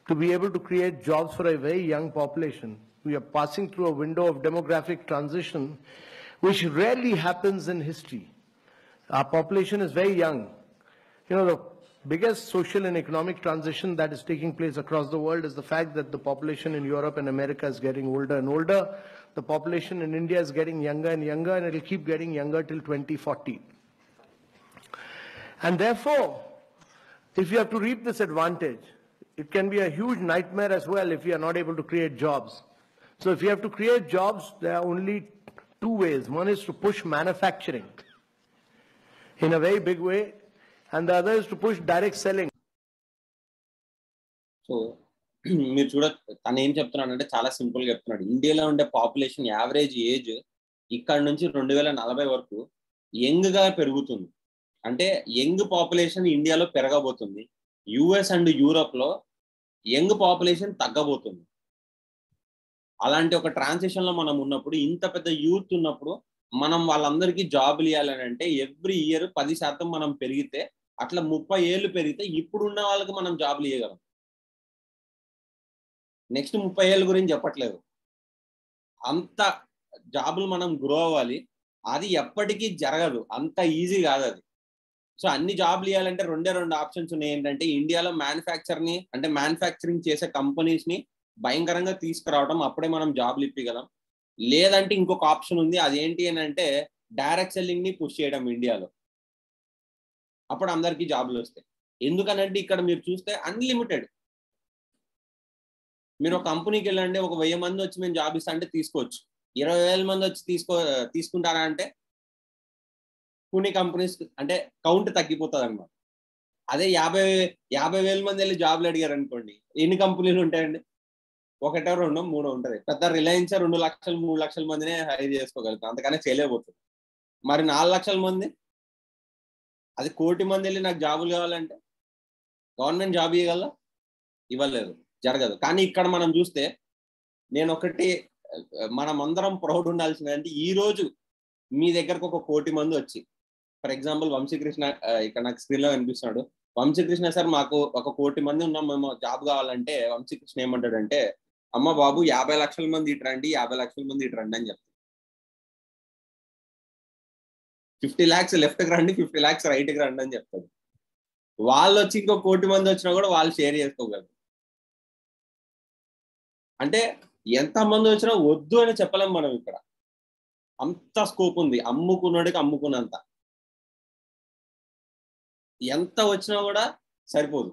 to be able to create jobs for a very young population. We are passing through a window of demographic transition, which rarely happens in history. Our population is very young. You know, the biggest social and economic transition that is taking place across the world is the fact that the population in Europe and America is getting older and older. The population in India is getting younger and younger, and it will keep getting younger till 2040. And therefore, if you have to reap this advantage, it can be a huge nightmare as well if you are not able to create jobs. So if you have to create jobs, there are only 2 ways. One is to push manufacturing in a very big way, and the other is to push direct selling. So మీరు తను ఏం చెప్తున్నాడు అంటే చాలా సింపుల్ గా చెప్తున్నాడు. ఇండియాలో ఉండే పాపులేషన్ యావరేజ్ ఏజ్ ఇక్కడ నుంచి 2040 వరకు యంగ్ గా పెరుగుతుంది. అంటే యంగ్ పాపులేషన్ ఇండియాలో పెరగబోతుంది. US అండ్ యూరోప్ లో యంగ్ పాపులేషన్ తగ్గబోతుంది. అలాంటి ఒక ట్రాన్సిషన్ లో మనం ఉన్నప్పుడు, ఇంత పెద్ద యూత్ ఉన్నప్పుడు మనం వాళ్ళందరికీ జాబులు ఇవ్వాలని అంటే ఎవ్రీ ఇయర్ 10% మనం పెరిగితే, అట్లా 30 ఏళ్ళు పెరిగితే ఇప్పుడున్న వాళ్ళకి మనం జాబులు ఇవ్వగలం. నెక్స్ట్ 30 ఏళ్ళ గురించి చెప్పట్లేదు. అంత జాబులు మనం గ్రో అవ్వాలి. అది ఎప్పటికీ జరగదు, అంత ఈజీ కాదు అది. సో అన్ని జాబ్లు ఇవ్వాలంటే 2 ఆప్షన్స్ ఉన్నాయి. ఏంటంటే ఇండియాలో మ్యానుఫ్యాక్చరింగ్ చేసే కంపెనీస్ ని భయంకరంగా తీసుకురావడం, అప్పుడే మనం జాబ్లు ఇప్పగలం. లేదంటే ఇంకొక ఆప్షన్ ఉంది, అదేంటి అని అంటే డైరెక్ట్ సెల్లింగ్ ని పుష్ చేయడం ఇండియాలో. అప్పుడు అందరికీ జాబ్లు వస్తాయి. ఎందుకనంటే ఇక్కడ మీరు చూస్తే అన్లిమిటెడ్. మీరు ఒక కంపెనీకి వెళ్ళండి, ఒక 1000 మంది వచ్చి మేము జాబ్ ఇస్తా అంటే తీసుకోవచ్చు. 20,000 మంది వచ్చి తీసుకుంటారా అంటే కొన్ని కంపెనీస్ అంటే కౌంట్ తగ్గిపోతుంది అనమాట. అదే 50,000 మంది వెళ్ళి జాబ్లు అడిగారు అనుకోండి, ఎన్ని కంపెనీలు ఉంటాయండి? 1, 2, 3 ఉంటుంది. పెద్ద రిలయన్స్ 2 లక్షలు 3 లక్షల మందినే హైర్ చేసుకోగలుగుతాం, అంతకనే చేయలేకపోతుంది. మరి 4 లక్షల మంది, అది 1 కోటి మంది వెళ్ళి నాకు జాబులు కావాలంటే గవర్నమెంట్ జాబ్ ఇవ్వగలరా? ఇవ్వలేదు, జరగదు. కానీ ఇక్కడ మనం చూస్తే నేను ఒకటి మనం అందరం ప్రౌడ్ ఉండాల్సింది అంటే, ఈ రోజు మీ దగ్గరకు 1 కోటి మంది వచ్చి, ఫర్ ఎగ్జాంపుల్ వంశీకృష్ణ ఇక్కడ నాకు స్క్రీన్ లో కనిపిస్తున్నాడు, వంశీకృష్ణ సార్ మాకు 1 కోటి మంది ఉన్నాం, మేము జాబ్ కావాలంటే వంశీకృష్ణ ఏమంటాడంటే, అమ్మ బాబు 50 లక్షల మంది ఇటు రండి, 50 లక్షల మంది ఇటు రండి అని చెప్తాడు. 50 lakhs లెఫ్ట్కి రండి, 50 lakhs రైట్కి రండి అని చెప్తాడు. వాళ్ళు వచ్చి 1 కోటి మంది వచ్చినా కూడా వాళ్ళు షేర్ చేసుకోగలరు. అంటే ఎంత మంది వచ్చినా వద్దు అని చెప్పలేం మనం. ఇక్కడ అంత స్కోప్ ఉంది, అమ్ముకున్నాడికి అమ్ముకున్నంత. ఎంత వచ్చినా కూడా సరిపోదు,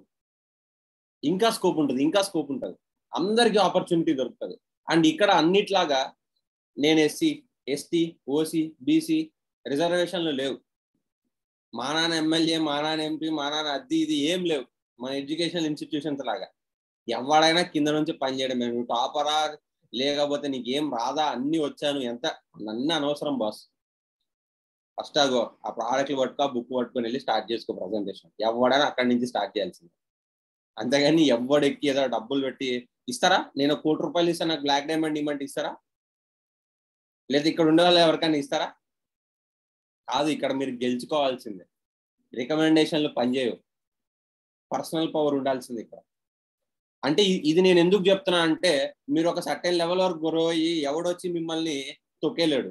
ఇంకా స్కోప్ ఉంటుంది, ఇంకా స్కోప్ ఉంటుంది, అందరికీ ఆపర్చునిటీ దొరుకుతుంది. అండ్ ఇక్కడ అన్నిట్లాగా నేను ఎస్సీ, ఎస్టీ, ఓసీ, బీసీ రిజర్వేషన్లు లేవు. మా నాన్న ఎమ్మెల్యే, మా నాన్న ఎంపీ, మా నాన్న అది ఇది ఏం లేవు. మన ఎడ్యుకేషన్ ఇన్స్టిట్యూషన్స్ లాగా ఎవడైనా కింద నుంచి పనిచేయడమే. నువ్వు టాపరా లేకపోతే నీకేం రాదా, అన్ని వచ్చాను, ఎంత నన్ను అనవసరం బాస్. ఫస్ట్ ఆ ప్రోడక్ట్లు పట్టుకో, బుక్ పట్టుకొని వెళ్ళి స్టార్ట్ చేసుకో ప్రజెంటేషన్. ఎవడైనా అక్కడి నుంచి స్టార్ట్ చేయాల్సింది. అంతేగాని ఎవడెక్కి ఏదో డబ్బులు పెట్టి ఇస్తారా, నేను 1 కోటి రూపాయలు ఇస్తాను నాకు బ్లాక్ డైమండ్ ఇవ్వమంటే ఇస్తారా? లేదా ఇక్కడ ఉండే వాళ్ళు ఎవరికైనా ఇస్తారా? కాదు. ఇక్కడ మీరు గెలుచుకోవాల్సిందే. రికమెండేషన్లు పనిచేయవు, పర్సనల్ పవర్ ఉండాల్సింది ఇక్కడ. అంటే ఇది నేను ఎందుకు చెప్తున్నా అంటే, మీరు ఒక సర్టెన్ లెవెల్ వరకు గ్రో అయ్యి ఎవడొచ్చి మిమ్మల్ని తొక్కేలేడు.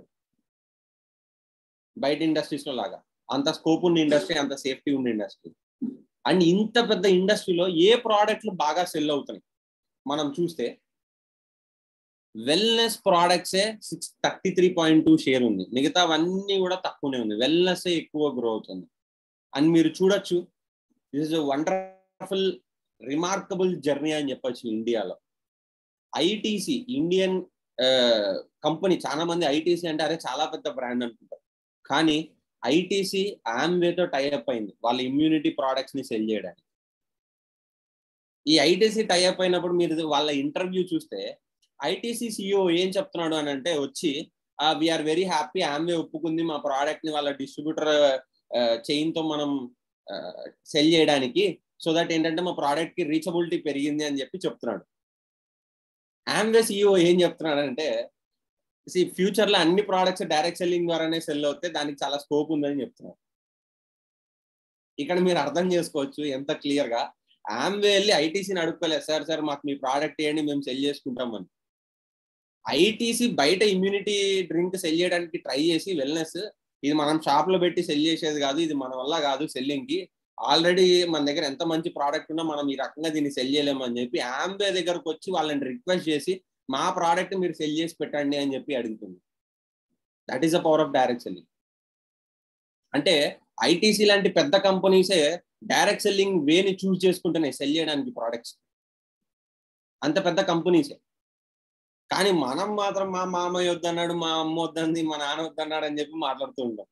బయట ఇండస్ట్రీస్ లో లాగా అంత స్కోప్ ఉన్న ఇండస్ట్రీ, అంత సేఫ్టీ ఉన్న ఇండస్ట్రీ. అండ్ ఇంత పెద్ద ఇండస్ట్రీలో ఏ ప్రోడక్ట్లు బాగా సెల్ అవుతున్నాయి మనం చూస్తే, వెల్నెస్ ప్రోడక్ట్సే 33.2 షేర్ ఉంది. మిగతావన్నీ కూడా తక్కువనే ఉంది. వెల్నెస్ ఎక్కువ గ్రో అవుతుంది. అండ్ మీరు చూడొచ్చు, this is wonderful remarkable journey అని చెప్పొచ్చు. ఇండియాలో ఐటీసీ, ఇండియన్ కంపెనీ, చాలా మంది ఐటీసీ అంటే అరే చాలా పెద్ద బ్రాండ్ అనుకుంటారు. కానీ ఐటీసీ ఆమ్వేతో టైఅప్ అయింది వాళ్ళ ఇమ్యూనిటీ ప్రోడక్ట్స్ ని సెల్ చేయడానికి. ఈ ఐటీసీ టైఅప్ అయినప్పుడు మీరు వాళ్ళ ఇంటర్వ్యూ చూస్తే, ఐటీసీ సిఇఓ ఏం చెప్తున్నాడు అని అంటే, వచ్చి వీఆర్ వెరీ హ్యాపీ, ఆమ్వే ఒప్పుకుంది మా ప్రోడక్ట్ ని వాళ్ళ డిస్ట్రిబ్యూటర్ చైన్ తో మనం సెల్ చేయడానికి, సో దట్ ఏంటంటే మా ప్రోడక్ట్ కి రీచబిలిటీ పెరిగింది అని చెప్పి చెప్తున్నాడు. ఆమ్వే సిఇఓ ఏం చెప్తున్నాడు అంటే, ఫ్యూచర్ లో అన్ని ప్రోడక్ట్స్ డైరెక్ట్ సెల్లింగ్ ద్వారానే సెల్ అవుతే దానికి చాలా స్కోప్ ఉందని చెప్తున్నారు. ఇక్కడ మీరు అర్థం చేసుకోవచ్చు ఎంత క్లియర్ గా. ఆమ్వే వెళ్ళి ఐటీసీని అడుక్కోలేదు, సార్ సార్ మాకు మీ ప్రోడక్ట్ ఏంటి మేము సెల్ చేసుకుంటామని. ఐటీసీ బయట ఇమ్యూనిటీ డ్రింక్ సెల్ చేయడానికి ట్రై చేసి, వెల్నెస్ ఇది మనం షాప్ లో పెట్టి సెల్ చేసేది కాదు, ఇది మన వల్ల కాదు సెల్లింగ్ కి, ఆల్రెడీ మన దగ్గర ఎంత మంచి ప్రోడక్ట్ ఉన్నా మనం ఈ రకంగా దీన్ని సెల్ చేయలేము అని చెప్పి ఆమ్వే దగ్గరకు వచ్చి వాళ్ళని రిక్వెస్ట్ చేసి మా ప్రోడక్ట్ మీరు సెల్ చేసి పెట్టండి అని చెప్పి అడుగుతుంది. That is the power of direct selling. అంటే ఐటీసీ లాంటి పెద్ద కంపెనీసే డైరెక్ట్ సెల్లింగ్ వేని చూస్ చేసుకుంటున్నాయి సెల్ చేయడానికి ప్రోడక్ట్స్, అంత పెద్ద కంపెనీసే. కానీ మనం మాత్రం మా మామయ్య వద్దన్నాడు, మా అమ్మ వద్దంది, మా నాన్న వద్దన్నాడు అని చెప్పి మాట్లాడుతూ ఉంటాం.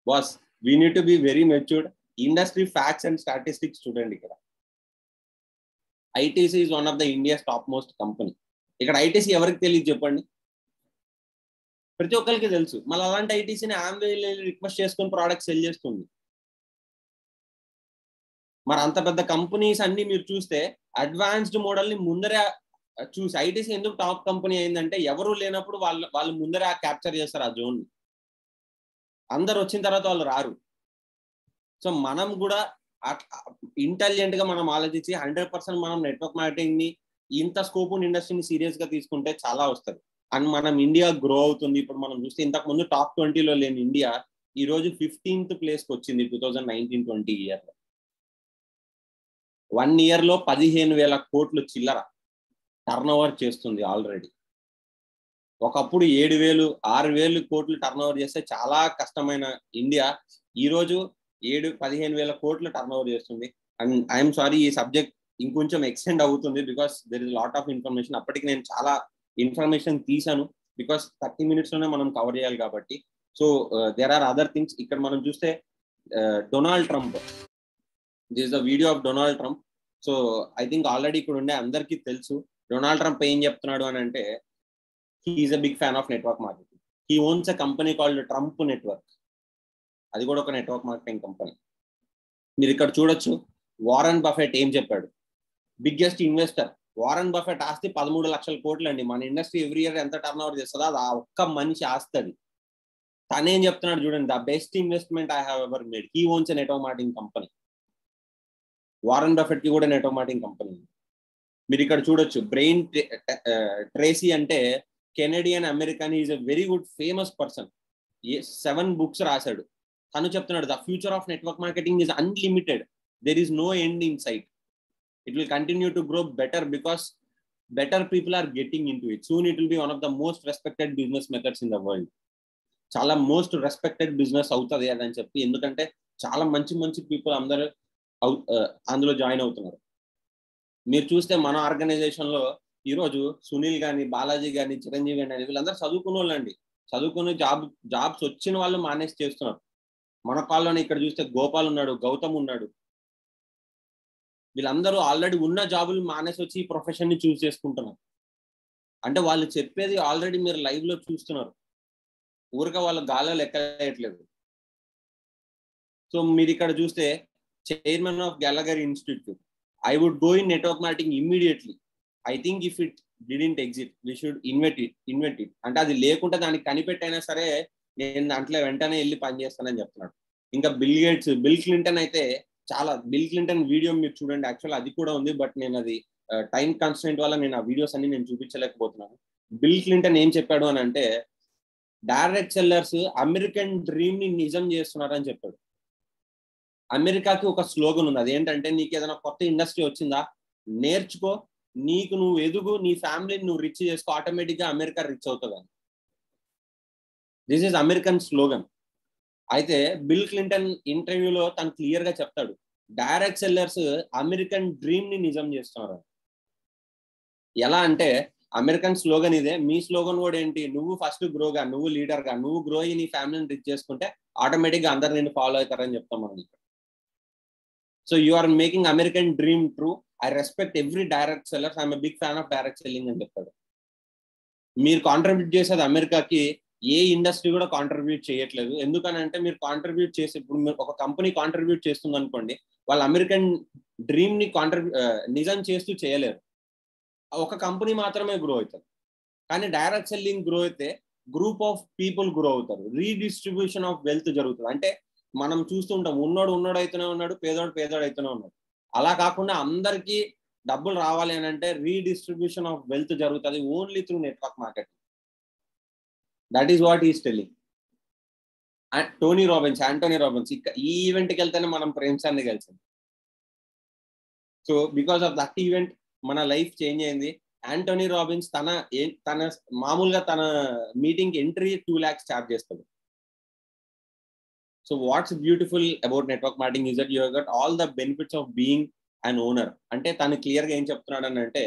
Boss, we need to be very matured. Industry facts and statistics చూడండి. ఇక్కడ ITC is one of the India's top most company. ఇక్కడ ఐటీసీ ఎవరికి తెలియదు చెప్పండి? ప్రతి ఒక్కరికి తెలుసు. మళ్ళీ అలాంటి ఐటీసీని ఆమ్వే రిక్వెస్ట్ చేసుకుని ప్రోడక్ట్ సెల్ చేస్తుంది. మరి అంత పెద్ద కంపెనీస్ అన్ని మీరు చూస్తే అడ్వాన్స్డ్ మోడల్ ని ముందరే చూసి, ఐటీసీ ఎందుకు టాప్ కంపెనీ అయిందంటే ఎవరు లేనప్పుడు వాళ్ళు ముందరే క్యాప్చర్ చేస్తారు ఆ జోన్. అందరు వచ్చిన తర్వాత వాళ్ళు రారు. సో మనం కూడా ఇంటెలిజెంట్ గా మనం ఆలోచించి 100% మనం నెట్వర్క్ మార్కెటింగ్ ని, ఇంత స్కోప్ ఉన్న ఇండస్ట్రీని సీరియస్ గా తీసుకుంటే చాలా వస్తుంది. అండ్ మనం ఇండియా గ్రో అవుతుంది. ఇప్పుడు మనం చూస్తే ఇంతకు ముందు టాప్ 20లో లేని ఇండియా ఈ రోజు 15th ప్లేస్కి వచ్చింది 2019-20 ఇయర్ లో. 1 year లో 15,000 కోట్లు చిల్లర టర్న్ ఓవర్ చేస్తుంది ఆల్రెడీ. ఒకప్పుడు 7,000, 6,000 కోట్లు టర్న్ ఓవర్ చేస్తే చాలా కష్టమైన ఇండియా ఈ రోజు 15,000 కోట్లు టర్న్ ఓవర్ చేస్తుంది. అండ్ ఐఎమ్ సారీ, ఈ సబ్జెక్ట్ ఇంకొంచెం ఎక్స్టెండ్ అవుతుంది because there is lot of information. అప్పటికి నేను చాలా ఇన్ఫర్మేషన్ తీసాను బికాస్ 30 minutes లోనే మనం కవర్ చేయాలి కాబట్టి. So there are other things. ఇక్కడ మనం చూస్తే Donald Trump, this is the video of Donald Trump. So I think already ఇక్కడ ఉండే అందరికీ తెలుసు డొనాల్డ్ ట్రంప్ ఏం చెప్తున్నాడు అని అంటే, he is a big fan of network marketing. He owns a company called Trump network. అది కూడా ఒక నెట్వర్క్ మార్కెటింగ్ కంపెనీ. మీరు ఇక్కడ చూడొచ్చు వారన్ బఫెట్ ఏం చెప్పాడు. బిగ్గెస్ట్ ఇన్వెస్టర్ వారన్ బఫెట్ ఆస్తి 13 లక్షల కోట్లు అండి. మన ఇండస్ట్రీ ఎవ్రీ ఇయర్ ఎంత టర్న్ ఓవర్ చేస్తుందో అది ఆ ఒక్క మనిషి ఆస్తి అది. తనేం చెప్తున్నాడు చూడండి, the best investment I have ever made. He owns a network marketing company. Warren Buffett కి కూడా నెట్వర్క్ మార్కెటింగ్ కంపెనీ. మీరు ఇక్కడ చూడొచ్చు బ్రెయిన్ ట్రేసీ అంటే Canadian American, is a very good famous person. 7 books రాశాడు. తను చెప్తున్నాడు the future of network marketing is unlimited. There is no end in sight. It will continue to grow better because better people are getting into it. Soon it will be one of the most respected business methods in the world. చాలా మోస్ట్ రెస్పెక్టెడ్ బిజినెస్ అవుతుంది అని చెప్పి, ఎందుకంటే చాలా మంచి మంచి పీపుల్ అందరూ అందులో జాయిన్ అవుతున్నారు. మీరు చూస్తే మన ఆర్గనైజేషన్ లో ఈరోజు సునీల్ కానీ, బాలాజీ కానీ, చిరంజీవి కానీ వీళ్ళందరూ చదువుకున్న వాళ్ళు అండి. చదువుకుని జాబ్స్ వచ్చిన వాళ్ళు మేనేజ్ చేస్తున్నారు. మన కాల్లోనే ఇక్కడ చూస్తే గోపాల్ ఉన్నాడు, గౌతమ్ ఉన్నాడు. వీళ్ళందరూ ఆల్రెడీ ఉన్న జాబులు మానేసి వచ్చి ఈ ప్రొఫెషన్ ని చూస్ చేసుకుంటున్నారు. అంటే వాళ్ళు చెప్పేది ఆల్రెడీ మీరు లైవ్ లో చూస్తున్నారు. ఊరిక వాళ్ళ గాల్లో లెక్కలేయట్లేదు. సో మీరు ఇక్కడ చూస్తే chairman of Gallagher institute, I would go in network marketing immediately. I think if it didn't exist we should invent it. అంటే అది లేకుంటే దానికి కనిపెట్టైనా సరే నేను దాంట్లో వెంటనే వెళ్ళి పనిచేస్తానని చెప్తున్నాడు. ఇంకా బిల్ క్లింటన్ అయితే చాలా, బిల్ క్లింటన్ వీడియో మీరు చూడండి. యాక్చువల్ అది కూడా ఉంది, బట్ నేను అది టైం కన్స్ట్రెంట్ వల్ల నేను ఆ వీడియోస్ అన్ని నేను చూపించలేకపోతున్నాను. బిల్ క్లింటన్ ఏం చెప్పాడు అని అంటే, డైరెక్ట్ సెల్లర్స్ అమెరికన్ డ్రీమ్ ని నిజం చేస్తున్నారు అని చెప్పాడు. అమెరికాకి ఒక స్లోగన్ ఉంది, అదేంటంటే నీకు ఏదైనా కొత్త ఇండస్ట్రీ వచ్చిందా నేర్చుకో, నీకు నువ్వు ఎదుగు, నీ ఫ్యామిలీని నువ్వు రిచ్ చేసుకో, ఆటోమేటిక్ గా అమెరికా రిచ్ అవుతుంది అని. This is American slogan. అయితే బిల్ క్లింటన్ ఇంటర్వ్యూలో తను క్లియర్ గా చెప్తాడు, డైరెక్ట్ సెల్లర్స్ అమెరికన్ డ్రీమ్ ని నిజం చేస్తున్నారు. ఎలా అంటే అమెరికన్ స్లోగన్ ఇదే, మీ స్లోగన్ కూడా ఏంటి, నువ్వు ఫస్ట్ గ్రోగా, నువ్వు లీడర్ గా, నువ్వు గ్రో అయ్యి నీ ఫ్యామిలీని రిచ్ చేసుకుంటే ఆటోమేటిక్ గా అందరు నేను ఫాలో అవుతారని చెప్తాం మనం ఇక్కడ. So you are making American dream true. I respect every direct sellers. I'm big fan of direct selling అని చెప్తాడు. మీరు కాంట్రిబ్యూట్ చేసేది అమెరికాకి ఏ ఇండస్ట్రీ కూడా కాంట్రిబ్యూట్ చేయట్లేదు. ఎందుకనంటే మీరు కాంట్రిబ్యూట్ చేసి, ఇప్పుడు మీరు ఒక కంపెనీ కాంట్రిబ్యూట్ చేస్తుంది అనుకోండి, వాళ్ళు అమెరికన్ డ్రీమ్ ని నిజం చేస్తూ చేయలేరు. ఒక కంపెనీ మాత్రమే గ్రో అవుతారు. కానీ డైరెక్ట్ సెల్లింగ్ గ్రో అయితే గ్రూప్ ఆఫ్ పీపుల్ గ్రో అవుతారు. రీడిస్ట్రిబ్యూషన్ ఆఫ్ వెల్త్ జరుగుతుంది. అంటే మనం చూస్తుంటాం, ఉన్నోడు అయితేనే ఉన్నాడు, పేదోడు అయితేనే ఉన్నాడు. అలా కాకుండా అందరికీ డబ్బులు రావాలి అని అంటే రీడిస్ట్రిబ్యూషన్ ఆఫ్ వెల్త్ జరుగుతుంది only through network marketing. That is what is telling. Anthony Robbins ఈ ఈవెంట్కి వెళ్తేనే మనం ప్రేమ్సాన్ని కలిసాం. So because of that event మన లైఫ్ చేంజ్ అయింది. ఆంటోనీ రాబిన్స్ తన మామూలుగా తన మీటింగ్ ఎంట్రీ 2 lakhs ఛార్జ్ చేస్తాడు. So what's beautiful about network marketing is that you have got all the benefits of being an owner. అంటే తను క్లియర్ గా ఏం చెప్తున్నాడు అని అంటే,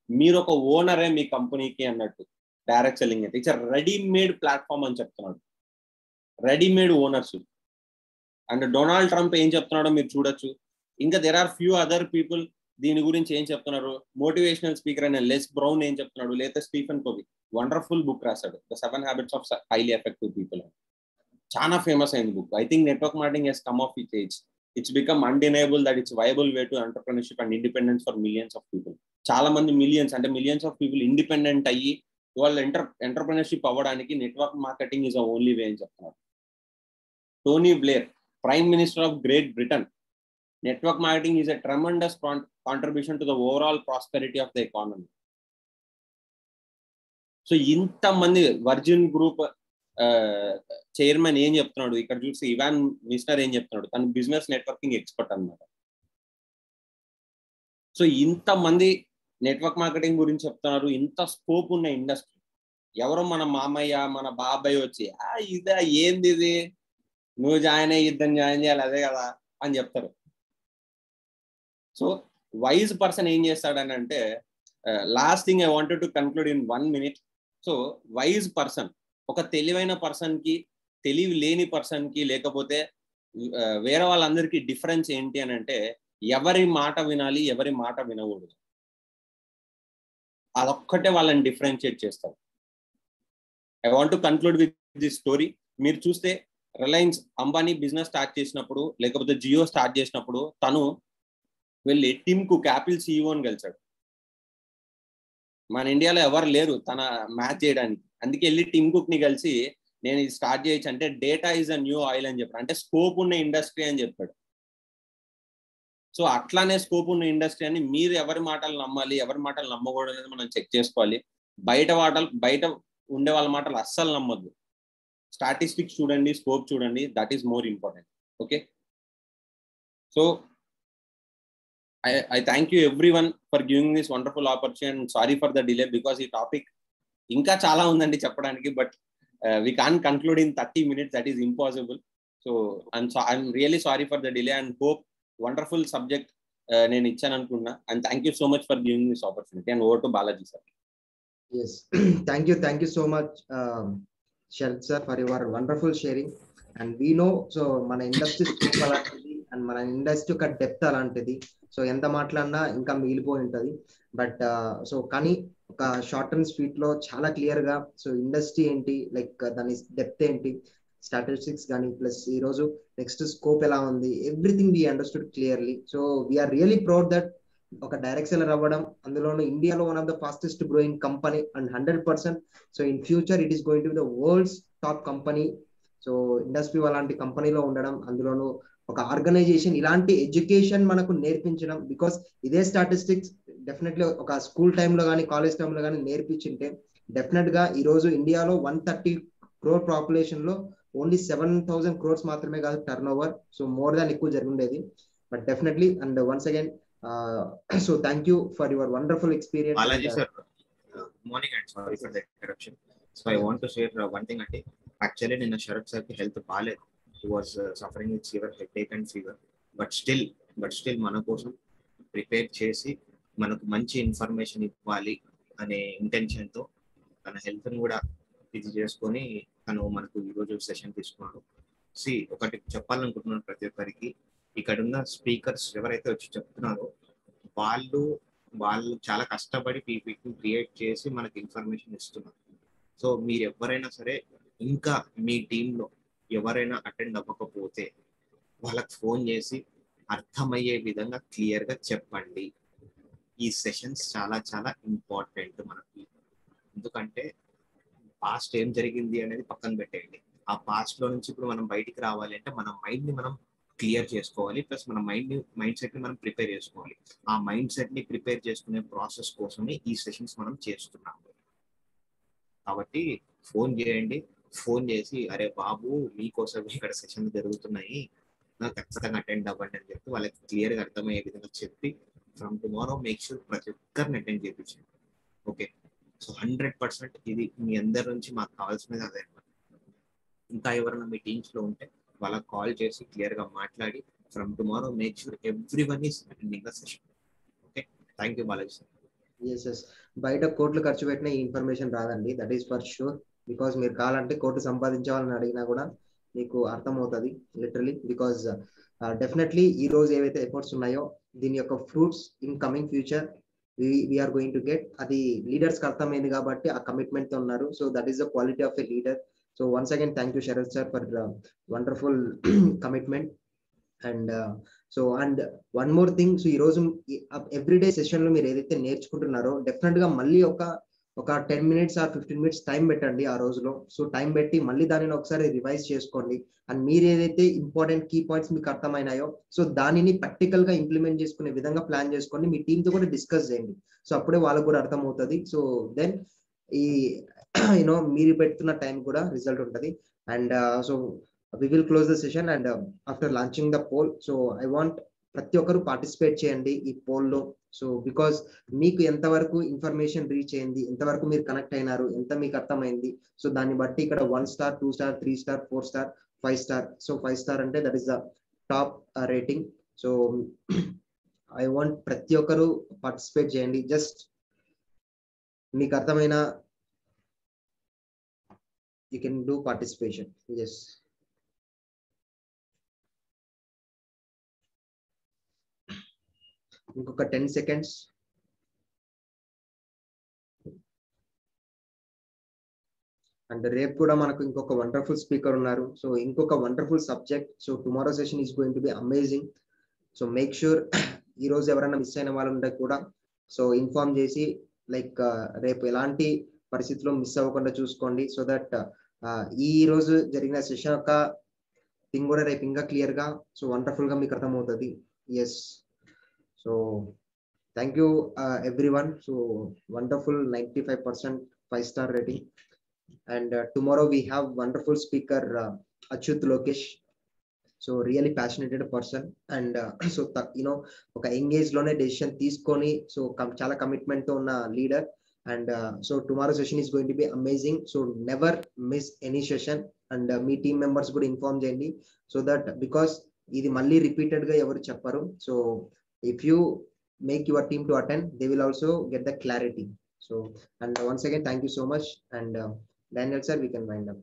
మీరు ఒక ఓనరే మీ కంపెనీకి అన్నట్టు. డైరెక్ట్ సెల్లింగ్ అయితే ఇట్స్ రెడీమేడ్ ప్లాట్ఫామ్ అని చెప్తున్నాడు, readymade owners. And Donald Trump ఏం చెప్తున్నాడో మీరు చూడొచ్చు. ఇంకా there are few other people దీని గురించి ఏం చెప్తున్నారు. మోటివేషనల్ స్పీకర్ అయిన లెస్ బ్రౌన్ ఏం చెప్తున్నాడు, లేదా స్టీఫెన్ కోవి వండర్ఫుల్ బుక్ రాశాడు, the 7 Habits of highly effective people. చాలా ఫేమస్ అయింది book. I think network marketing has come of its age. It's become undeniable that it's viable way to entrepreneurship and independence for millions of people. చాలా మంది మిలియన్స్ ఆఫ్ పీపుల్ ఇండిపెండెంట్ అయ్యి వాళ్ళు ఎంటర్‌ప్రెన్యూర్‌షిప్ అవ్వడానికి network marketing is the only way అని చెప్తున్నారు. Tony Blair, prime minister of great Britain, network marketing is a tremendous contribution to the overall prosperity of the economy. So ఇంతమంది వర్జిన్ గ్రూప్ చైర్మన్ ఏం చెప్తున్నాడు, ఇక్కడ చూసి ఇవాన్ మిస్టర్ ఏం చెప్తున్నాడు, తను బిజినెస్ నెట్వర్కింగ్ ఎక్స్పర్ట్ అన్నమాట. సో ఇంతమంది నెట్వర్క్ మార్కెటింగ్ గురించి చెప్తున్నారు. ఇంత స్కోప్ ఉన్న ఇండస్ట్రీ. ఎవరో మన మామయ్య మన బాబాయ్ వచ్చి ఇదా ఏంది ఇది, నువ్వు జాయిన్ అయ్యి ఇద్దరిని జాయిన్ చేయాలి అదే కదా అని చెప్తారు. సో వైజ్ పర్సన్ ఏం చేస్తాడని అంటే, last thing I wanted to conclude in 1 minute. So wise person, ఒక తెలివైన పర్సన్ కి తెలివి లేని పర్సన్ కి లేకపోతే వేరే వాళ్ళందరికీ డిఫరెన్స్ ఏంటి అని అంటే ఎవరి మాట వినాలి, ఎవరి మాట వినకూడదు. అదొక్కటే వాళ్ళని డిఫరెన్షియేట్ చేస్తారు. I want to conclude with this story. మీరు చూస్తే రిలయన్స్ అంబానీ బిజినెస్ స్టార్ట్ చేసినప్పుడు, లేకపోతే జియో స్టార్ట్ చేసినప్పుడు తను వెళ్ళి టిమ్ కుక్ యాపిల్ సీఈఓని కలిసాడు. మన ఇండియాలో ఎవరు లేరు తన మ్యాచ్ చేయడానికి. అందుకే వెళ్ళి టిమ్ కుక్ ని కలిసి నేను ఇది స్టార్ట్ చేయొచ్చు అంటే data is a new oil అని చెప్పాడు. అంటే స్కోప్ ఉన్న ఇండస్ట్రీ అని చెప్పాడు. సో అట్లానే స్కోప్ ఉన్న ఇండస్ట్రీ అని మీరు ఎవరి మాటలు నమ్మాలి, ఎవరి మాటలు నమ్మకూడదు అనేది మనం చెక్ చేసుకోవాలి. బయట ఉండే వాళ్ళ మాటలు అస్సలు నమ్మద్దు. స్టాటిస్టిక్స్ చూడండి, స్కోప్ చూడండి, that is more important. Okay, so I thank you everyone for giving this wonderful opportunity and sorry for the delay because ఈ టాపిక్ ఇంకా చాలా ఉందండి చెప్పడానికి, but we can't conclude in 30 minutes, that is impossible. So I'm really sorry for the delay and hope wonderful subject నేను ఇచ్చాను అనుకున్నా, and thank you so much for giving this opportunity and over to Balaji sir. Yes, thank you so much Sharat sir for your wonderful sharing. And we know so మన ఇండస్ట్రీ స్కోప్ అలాంటిది అండ్ మన ఇండస్ట్రీ యొక్క డెప్త్ అలాంటిది. సో ఎంత మాట్లాడినా ఇంకా మిగిలిపోయి ఉంటుంది. బట్ సో కానీ ఒక షార్ట్ అండ్ స్వీట్ లో చాలా క్లియర్ గా సో ఇండస్ట్రీ ఏంటి, లైక్ దాని డెప్త్ ఏంటి, స్టాటిస్టిక్స్ కానీ ప్లస్ ఈ రోజు నెక్స్ట్ స్కోప్ ఎలా ఉంది, everything we understood clearly. So we're really proud that ఒక డైరెక్ట్ సెల్లర్ అవ్వడం, అందులోనూ ఇండియాలో one of the fastest growing company and 100%. So in future it is going to be the world's top company. So industry అలాంటి కంపెనీలో ఉండడం, అందులోనూ ఒక ఆర్గనైజేషన్ ఇలాంటి ఎడ్యుకేషన్ మనకు నేర్పించడం, బికాస్ ఇదే స్టాటిస్టిక్స్ డెఫినెట్లీ ఒక స్కూల్ టైంలో కానీ కాలేజ్ టైంలో కానీ నేర్పించింటే డెఫినెట్ గా ఈ రోజు ఇండియాలో 130 crore పాపులేషన్ లో ఓన్లీ 7,000 crores మాత్రమే కాదు turnover. So more than ఎక్కువ జరిగిండేది. But definitely and once again so thank you for your wonderful experience. Balaji sir, morning and sorry for the interruption. So I want to share one thing అంటే actually నిన్న శరత్ సార్ కి హెల్త్ బాలేదు. He was suffering with severe headache and fever. But still మన కోసం ప్రిపేర్ చేసి మనకు మంచి ఇన్ఫర్మేషన్ ఇవ్వాలి అనే ఇంటెన్షన్ తో తన హెల్త్ ని కూడా ఇది చేసుకొని తను మనకు ఈరోజు సెషన్ తీసుకున్నాడు. ఒకటి చెప్పాలనుకుంటున్నాను ప్రతి ఒక్కరికి, ఇక్కడ ఉన్న స్పీకర్స్ ఎవరైతే వచ్చి చెప్తున్నారో వాళ్ళు చాలా కష్టపడి పీపీటీ క్రియేట్ చేసి మనకి ఇన్ఫర్మేషన్ ఇస్తున్నారు. సో మీరు ఎవరైనా సరే ఇంకా మీ టీంలో ఎవరైనా అటెండ్ అవ్వకపోతే వాళ్ళకి ఫోన్ చేసి అర్థమయ్యే విధంగా క్లియర్గా చెప్పండి. ఈ సెషన్స్ చాలా చాలా ఇంపార్టెంట్ మనకి. ఎందుకంటే పాస్ట్ ఏం జరిగింది అనేది పక్కన పెట్టేయండి. ఆ పాస్ట్ లో నుంచి ఇప్పుడు మనం బయటికి రావాలి అంటే మన మైండ్ ని మనం క్లియర్ చేసుకోవాలి, ప్లస్ మన మైండ్ సెట్ ని మనం ప్రిపేర్ చేసుకోవాలి. ఆ మైండ్ సెట్ ని ప్రిపేర్ చేసుకునే ప్రాసెస్ కోసమే ఈ సెషన్స్ మనం చేస్తున్నాము. కాబట్టి ఫోన్ చేయండి, ఫోన్ చేసి అరే బాబు మీకోసం ఇక్కడ సెషన్ జరుగుతున్నాయి, నాకు ఖచ్చితంగా అటెండ్ అవ్వండి అని చెప్పి వాళ్ళకి క్లియర్ గా అర్థమయ్యే విధంగా చెప్పి ఫ్రమ్ టుమారో మేక్ షూర్ ప్రతి ఒక్కరిని అటెండ్ చేయించండి. ఓకే, సో 100% ఇది మీ అందరి నుంచి మాకు కావాల్సినది అదే. ఇంకా ఎవరైనా మీ టీమ్స్ లో ఉంటే వాళ్ళకి కాల్ చేసి క్లియర్ గా మాట్లాడి from tomorrow make sure everyone is attending the session. Okay, thank you Balaji sir. Yes, బయట కోట్లు ఖర్చు పెట్టిన ఈ ఇన్ఫర్మేషన్ రాదండి, that is for sure. Because మీరు కావాలంటే కోట్లు సంపాదించే వాళ్ళని అడిగినా కూడా మీకు అర్థమవుతుంది లిటరలీ. బికాస్ డెఫినెట్లీ ఈ రోజు ఏవైతే ఎఫర్ట్స్ ఉన్నాయో దీని యొక్క fruits in coming future we're going to get. అది లీడర్స్ కి అర్థమైంది కాబట్టి ఆ కమిట్మెంట్ తో ఉన్నారు. So that is the quality of a leader. So once again thank you Sharath sir for wonderful commitment. And so and one more thing, so ఈ రోజు ఎవ్రీడే సెషన్ లో మీరు ఏదైతే నేర్చుకుంటున్నారో డెఫినెట్ గా మళ్ళీ ఒక 10 minutes or 15 minutes టైం పెట్టండి ఆ రోజులో. సో టైం పెట్టి మళ్ళీ దానిని ఒకసారి రివైజ్ చేసుకోండి. అండ్ మీరు ఏదైతే ఇంపార్టెంట్ కీ పాయింట్స్ మీకు అర్థమైనాయో సో దానిని ప్రాక్టికల్ గా ఇంప్లిమెంట్ చేసుకునే విధంగా ప్లాన్ చేసుకోండి. మీ టీమ్ తో కూడా డిస్కస్ చేయండి. సో అప్పుడే వాళ్ళకు కూడా అర్థమవుతుంది. సో దెన్ ఈ యూనో మీరు పెడుతున్న టైం కూడా రిజల్ట్ ఉంటుంది. And so we will close the session and after launching the poll, so I want ప్రతి ఒక్కరు పార్టిసిపేట్ చేయండి ఈ పోల్ లో. సో బికాస్ మీకు ఎంతవరకు ఇన్ఫర్మేషన్ రీచ్ అయింది, ఎంతవరకు మీరు కనెక్ట్ అయినారు, ఎంత మీకు అర్థమైంది, సో దాన్ని బట్టి ఇక్కడ 1 star 2 star 3 star 4 star 5 star. So 5 star అంటే that is the top rating. So I want ప్రతి ఒక్కరు పార్టిసిపేట్ చేయండి. జస్ట్ మీకు అర్థమైన you can do participation. Yes. ఇంకొక 10 seconds. అండ్ రేపు కూడా మనకు ఇంకొక వండర్ఫుల్ స్పీకర్ ఉన్నారు. సో ఇంకొక wonderful subject. So tomorrow session is going to B amazing. So make sure ఈ రోజు ఎవరైనా మిస్ అయిన వాళ్ళు ఉంటే కూడా సో ఇన్ఫార్మ్ చేసి లైక్ రేపు ఎలాంటి పరిస్థితుల్లో మిస్ అవ్వకుండా చూసుకోండి. సో దట్ ఈ రోజు జరిగిన సెషన్ యొక్క థింగ్ కూడా రేపు ఇంకా క్లియర్ గా సో వండర్ఫుల్ గా మీకు అర్థమవుతుంది. Yes. So thank you everyone. So wonderful 95% 5-star rating. And tomorrow we have wonderful speaker Achyut Lokesh. So really passionate person and so oka engage lone decision teeskoni so chala commitment to unna leader. And so tomorrow session is going to be amazing. So never miss any session and me team members kuda inform cheyandi so that because idi malli repeated ga evaru chepparu. So if you make your team to attend, they will also get the clarity. So and once again thank you so much. And Daniel sir, we can wind up.